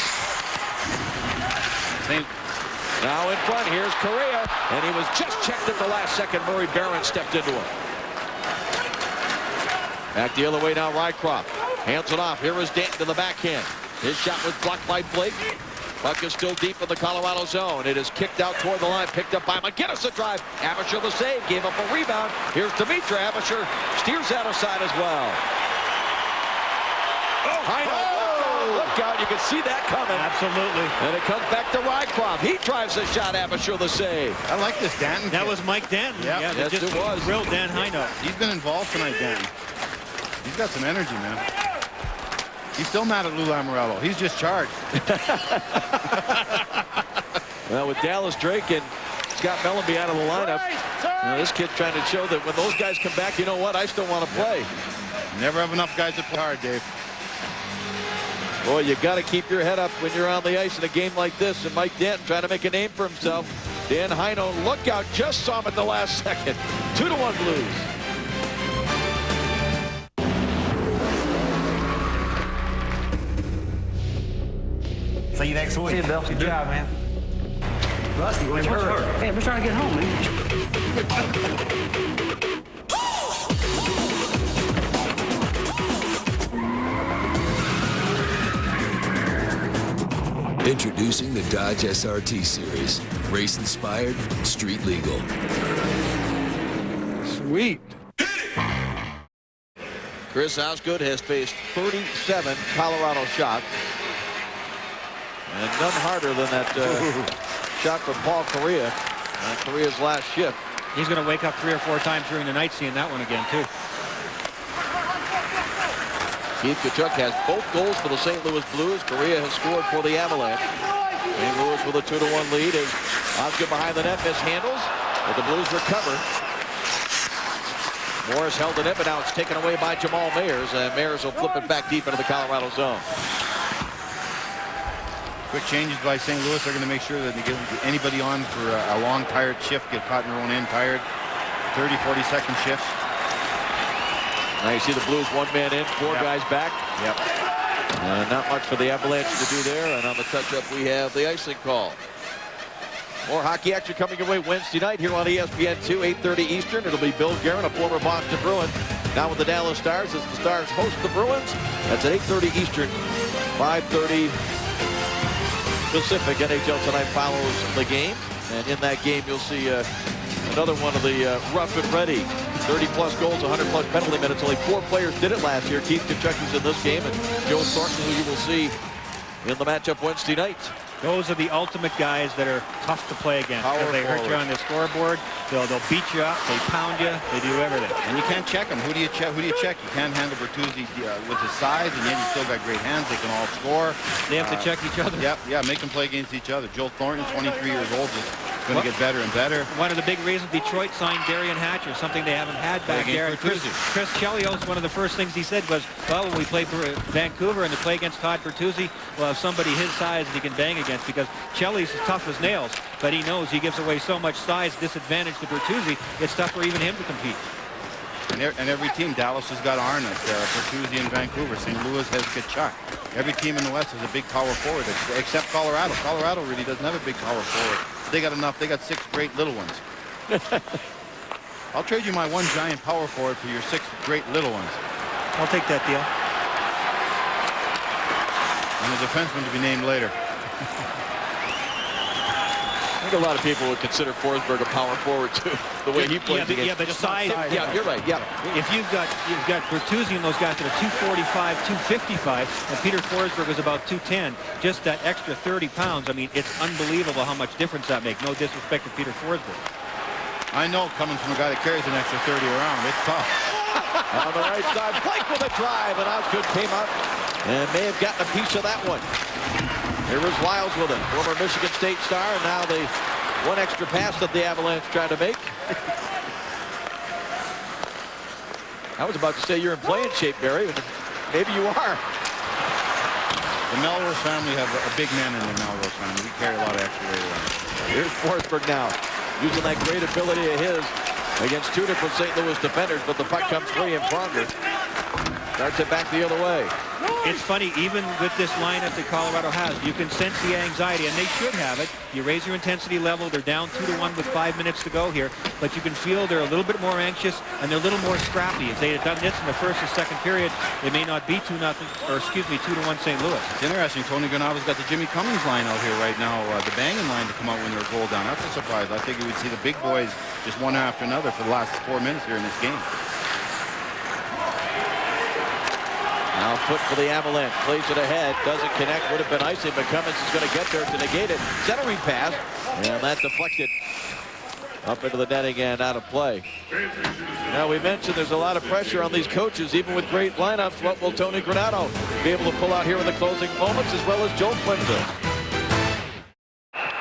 Now in front, here's Correa, and he was just checked at the last second. Murray Barron stepped into him. Back the other way now, Rycroft. Hands it off. Here is Danton to the backhand. His shot was blocked by Blake. Puck is still deep in the Colorado zone. It is kicked out toward the line, picked up by McGinnis. A drive. Abisher the save, gave up a rebound. Here's Dimitra. Abisher steers out of side as well. Look out. You can see that coming. Absolutely. And it comes back to Rycroft. He drives the shot. Abisher the save. I like this Danton. That was Mike Danton. Yep. Yeah, yes, it was. Real Dan Heino. He's been involved tonight, Danton. He's got some energy, man. He's still mad at Lou Lamoriello. He's just charged. Well, with Dallas Drake and Scott Mellenby out of the lineup, this kid's trying to show that when those guys come back, you know what? I still want to play. Never have enough guys that play hard, Dave. Boy, you got to keep your head up when you're on the ice in a game like this. And Mike Danton trying to make a name for himself. Dan Heino, look out, just saw him at the last second. 2-1 Blues. See you next week. See you, Bill. Good job, man. Rusty, what's your hurt? Hey, we're trying to get home, man. Introducing the Dodge SRT Series. Race-inspired, street legal. Sweet. Chris Osgood has faced 37 Colorado shots. And none harder than that shot from Paul Correa on Correa's last shift. He's going to wake up 3 or 4 times during the night seeing that one again, too. Keith Tkachuk has both goals for the St. Louis Blues. Correa has scored for the Avalanche. St. Louis with a 2-1 lead as Osgood behind the net mishandles, but the Blues recover. Morris held it in, but now it's taken away by Jamal Mayers, and Mayers will flip it back deep into the Colorado zone. Quick changes by St. Louis. They're going to make sure that they get anybody on for a long, tired shift, get caught in their own end, tired. 30, 40-second shifts. Now you see the Blues 1 man in, 4 guys back. Yep. Not much for the Avalanche to do there. And on the touch-up, we have the icing call. More hockey action coming your way Wednesday night here on ESPN2, 8:30 Eastern. It'll be Bill Guerin, a former Boston Bruin, Now with the Dallas Stars as the Stars host the Bruins. That's at 8:30 Eastern, 5:30 Pacific. NHL Tonight follows the game. And in that game, you'll see another one of the rough and ready. 30-plus goals, 100-plus penalty minutes. Only 4 players did it last year. Keith Tkachuk's in this game, and Joe Thornton, who you will see in the matchup Wednesday night. Those are the ultimate guys that are tough to play against. Because they hurt you on the scoreboard. They'll beat you up. They pound you. They do everything. And you can't check them. Who do you check? You can't handle Bertuzzi with his size, and yet he's still got great hands. They can all score. They have to check each other. Yeah, make them play against each other. Joe Thornton, 23 years old, is going to get better and better. One of the big reasons Detroit signed Darian Hatcher, something they haven't had back there. Chris Chelios, one of the first things he said was, well, when we play for Vancouver and to play against Todd Bertuzzi, we'll have somebody his size that he can bang against, because Chelly's as tough as nails, but he knows he gives away so much size disadvantage to Bertuzzi, it's tough for even him to compete. And every team, Dallas has got Arnott, Bertuzzi in Vancouver. St. Louis has Tkachuk. Every team in the West has a big power forward, except Colorado. Colorado really doesn't have a big power forward. They got enough. They got 6 great little ones. I'll trade you my 1 giant power forward for your 6 great little ones. I'll take that deal. And a defenseman to be named later. I think a lot of people would consider Forsberg a power forward too, the way he plays. Yeah, but size. Yeah, you're right. Yeah. If you've got Bertuzzi and those guys that are 245, 255, and Peter Forsberg is about 210, just that extra 30 pounds. I mean, it's unbelievable how much difference that makes. No disrespect to Peter Forsberg. I know, coming from a guy that carries an extra 30 around, it's tough. On the right side, Blake with a drive, and Osgood came up and may have gotten a piece of that one. Here is Lyles with it, former Michigan State star, and now the 1 extra pass that the Avalanche tried to make. I was about to say you're in playing shape, Barry, but maybe you are. The Melrose family have a big man in the Melrose family. We carry a lot of extra weight around. Here's Forsberg now, using that great ability of his against 2 different St. Louis defenders, but the puck comes free, and Pronger starts it back the other way. It's funny, even with this lineup that Colorado has, you can sense the anxiety, and they should have it. You raise your intensity level. They're down 2-1 with 5 minutes to go here, but you can feel they're a little bit more anxious, and they're a little more scrappy. If they had done this in the first or second period, it may not be 2-1 St. Louis. It's interesting. Tony Gonava's got the Jimmy Cummings line out here right now, the banging line to come out when they're a goal down. That's a surprise. I think you would see the big boys just one after another for the last 4 minutes here in this game. Now foot for the Avalanche, plays it ahead, doesn't connect, would have been icing, but Cummins is going to get there to negate it. Centering pass, and that deflected up into the netting and out of play. Now we mentioned there's a lot of pressure on these coaches, even with great lineups. What will Tony Granato be able to pull out here in the closing moments, as well as Joe Quenneville?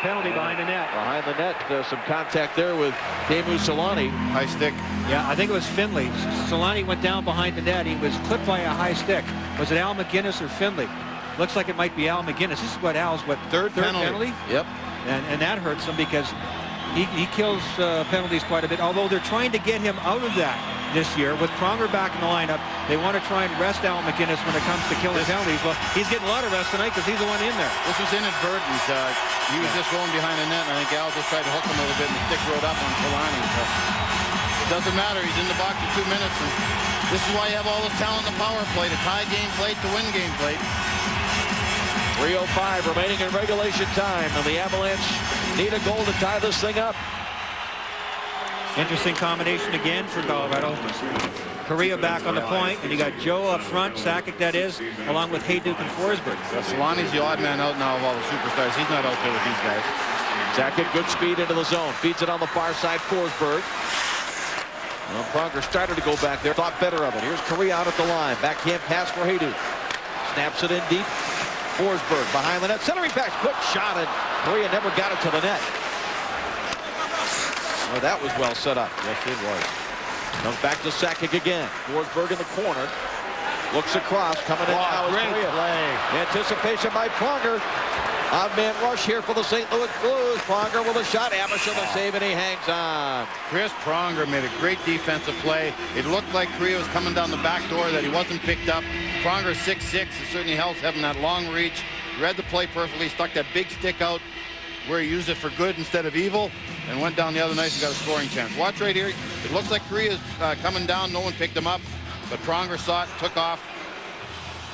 Penalty behind the net. Behind the net, some contact there with Teemu Selanne. High stick. Yeah, I think it was Finley. Selanne went down behind the net. He was clipped by a high stick. Was it Al McGinnis or Finley? Looks like it might be Al McGinnis. This is what Al's third penalty. Yep. And that hurts him because he kills penalties quite a bit. Although they're trying to get him out of that this year with Pronger back in the lineup. They want to try and rest Al McGinnis when it comes to killing penalties. Well, he's getting a lot of rest tonight because he's the one in there. This was inadvertent. He was just going behind the net, and I think Al just tried to hook him a little bit, and the stick rode up on Selanne. So it doesn't matter. He's in the box for 2 minutes, and this is why you have all this talent in the power play, to tie game plate, to win game plate. 3:05 remaining in regulation time, and the Avalanche need a goal to tie this thing up. Interesting combination again for Colorado. Correa back on the point, and you got Joe up front, Sakic that is, along with Hayduk and Forsberg. Selanne's the odd man out now of all the superstars. He's not out there with these guys. Sakic, good speed into the zone. Feeds it on the far side, Forsberg. Well, Pronger started to go back there, thought better of it. Here's Correa out at the line. Backhand pass for Hayduk. Snaps it in deep. Forsberg behind the net. Centering pass, quick shot, and Correa never got it to the net. Well, that was well set up. Yes, it was. Comes back to Sakic again. Forsberg in the corner. Looks across. Coming in now is Correa. Play. Anticipation by Pronger. Odd man rush here for the St. Louis Blues. Pronger with a shot. Amersham the save, and he hangs on. Chris Pronger made a great defensive play. It looked like Correa was coming down the back door, that he wasn't picked up. Pronger 6'6". It certainly helps having that long reach. Read the play perfectly. Stuck that big stick out where he used it for good instead of evil, and went down the other night and got a scoring chance. Watch right here. It looks like Korea's coming down. No one picked him up. but Pronger saw it, took off,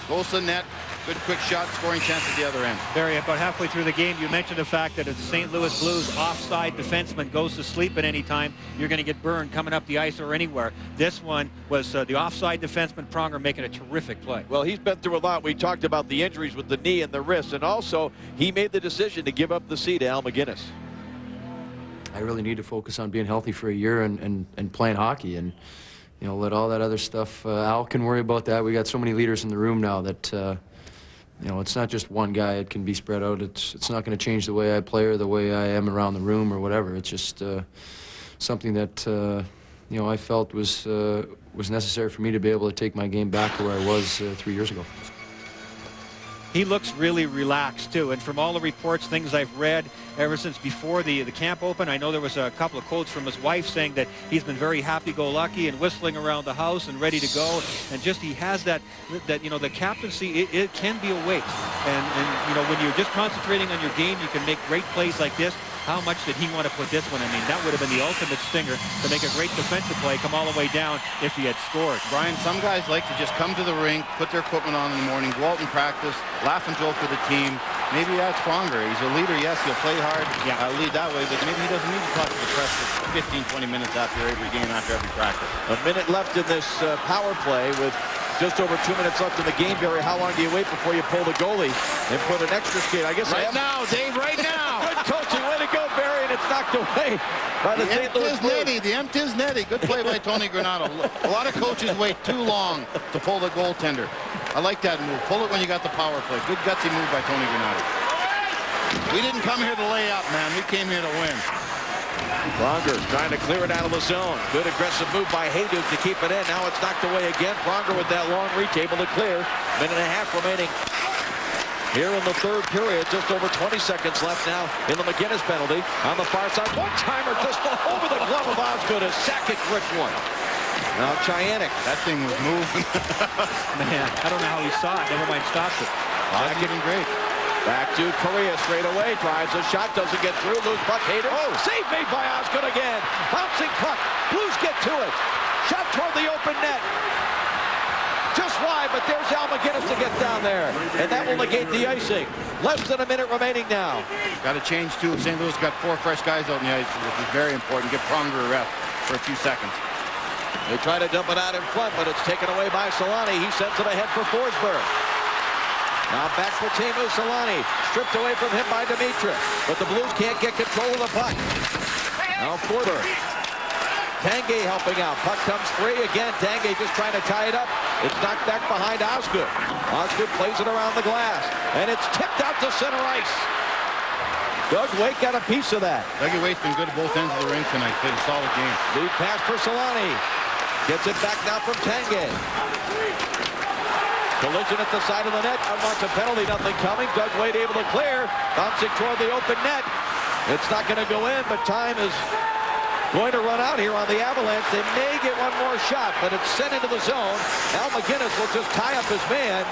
goes to the net. Good quick shot, scoring chance at the other end. Barry, about halfway through the game, you mentioned the fact that if the St. Louis Blues offside defenseman goes to sleep at any time, you're going to get burned coming up the ice or anywhere. This one was the offside defenseman Pronger making a terrific play. Well, he's been through a lot. We talked about the injuries with the knee and the wrist, and also he made the decision to give up the C to Al McGinnis. I really need to focus on being healthy for a year and playing hockey, and you know, let all that other stuff. Al can worry about that. We got so many leaders in the room now that. You know, it's not just one guy. It can be spread out. It's not going to change the way I play or the way I am around the room or whatever. It's just something that you know, I felt was necessary for me to be able to take my game back to where I was 3 years ago. He looks really relaxed too, and from all the reports, things I've read ever since before the camp open, I know there was a couple of quotes from his wife saying that he's been very happy-go-lucky and whistling around the house and ready to go, and just he has that you know, the captaincy, it can be a weight, and you know, when you're just concentrating on your game, you can make great plays like this. How much did he want to put this one? I mean, that would have been the ultimate stinger to make a great defensive play, come all the way down if he had scored. Brian, some guys like to just come to the rink, put their equipment on in the morning, go out and practice, laugh and joke with the team. Maybe that's Pronger. He's a leader, yes, he'll play hard, lead that way, but maybe he doesn't need to talk to the press for 15, 20 minutes after every game, after every practice. A minute left in this power play with just over 2 minutes left in the game, Barry. How long do you wait before you pull the goalie and put an extra skate? I guess right now, Dave, right now. Good coaching. Way to go, Barry, and it's knocked away by the St. Louis Blues. The empties netty. Good play by Tony Granato. A lot of coaches wait too long to pull the goaltender. I like that move. Pull it when you got the power play. Good gutsy move by Tony Granato. We didn't come here to lay up, man. We came here to win. Pronger trying to clear it out of the zone. Good aggressive move by Jesus to keep it in. Now it's knocked away again. Pronger with that long reach, able to clear. Minute and a half remaining here in the third period. Just over 20 seconds left now in the McGinnis penalty. On the far side, one-timer just over the glove of Osgood as Sakic ripped one. Now Chyanek. That thing was moving. Man, I don't know how he saw it. Never mind stopped it. That's getting great. Back to Correa straight away. Drives a shot. Doesn't get through. Loose puck. Hader. Oh! Save made by Osgood again. Bouncing puck. Blues get to it. Shot toward the open net. Just wide, but there's Al McGinnis to get down there. And that will negate the icing. Less than a minute remaining now. Got to change too. St. Louis got 4 fresh guys out on the ice, which is very important. Get Pronger a rest for a few seconds. They try to dump it out in front, but it's taken away by Solani. He sends it ahead for Forsberg. Now back for Teemu Solani. Stripped away from him by Dimitra. But the Blues can't get control of the puck. Now Forsberg. Tanguay helping out. Puck comes free again. Tanguay just trying to tie it up. It's knocked back behind Osgood. Osgood plays it around the glass. And it's tipped out to center ice. Doug Weight got a piece of that. Dougie Waite's been good at both ends of the rink tonight. Played a solid game. Lead pass for Solani. Gets it back now from Tanguay. Collision at the side of the net. Unwants a penalty. Nothing coming. Doug Weight able to clear. Bouncing toward the open net. It's not going to go in, but time is going to run out here on the Avalanche. They may get one more shot, but it's sent into the zone. Al McGinnis will just tie up his man.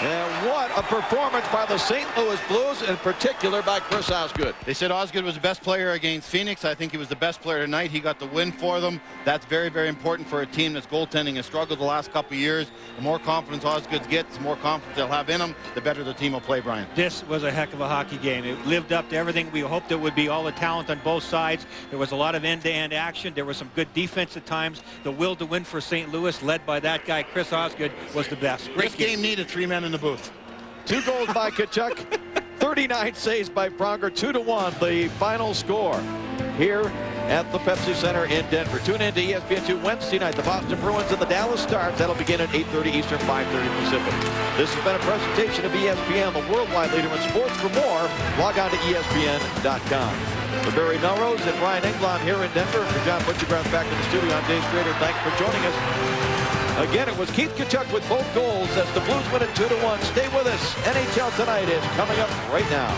And what a performance by the St. Louis Blues, in particular by Chris Osgood. They said Osgood was the best player against Phoenix. I think he was the best player tonight. He got the win for them. That's very, very important for a team that's goaltending has struggled the last couple of years. The more confidence Osgood gets, the more confidence they'll have in him, the better the team will play, Brian. This was a heck of a hockey game. It lived up to everything we hoped it would be, all the talent on both sides. There was a lot of end-to-end action. There was some good defense at times. The will to win for St. Louis, led by that guy, Chris Osgood, was the best. This game needed 3 men in the booth. 2 goals by Tkachuk, 39 saves by Pronger, 2-1 the final score here at the Pepsi Center in Denver. Tune in to ESPN2 Wednesday night, the Boston Bruins and the Dallas Stars. That'll begin at 8:30 Eastern, 5:30 Pacific. This has been a presentation of ESPN, the worldwide leader in sports. For more, log on to ESPN.com. For Barry Melrose and Ryan Englund here in Denver, for John Butchergrass back in the studio, I'm Dave Strader. Thanks for joining us. Again, it was Keith Tkachuk with both goals as the Blues win it 2-1. Stay with us. NHL Tonight is coming up right now.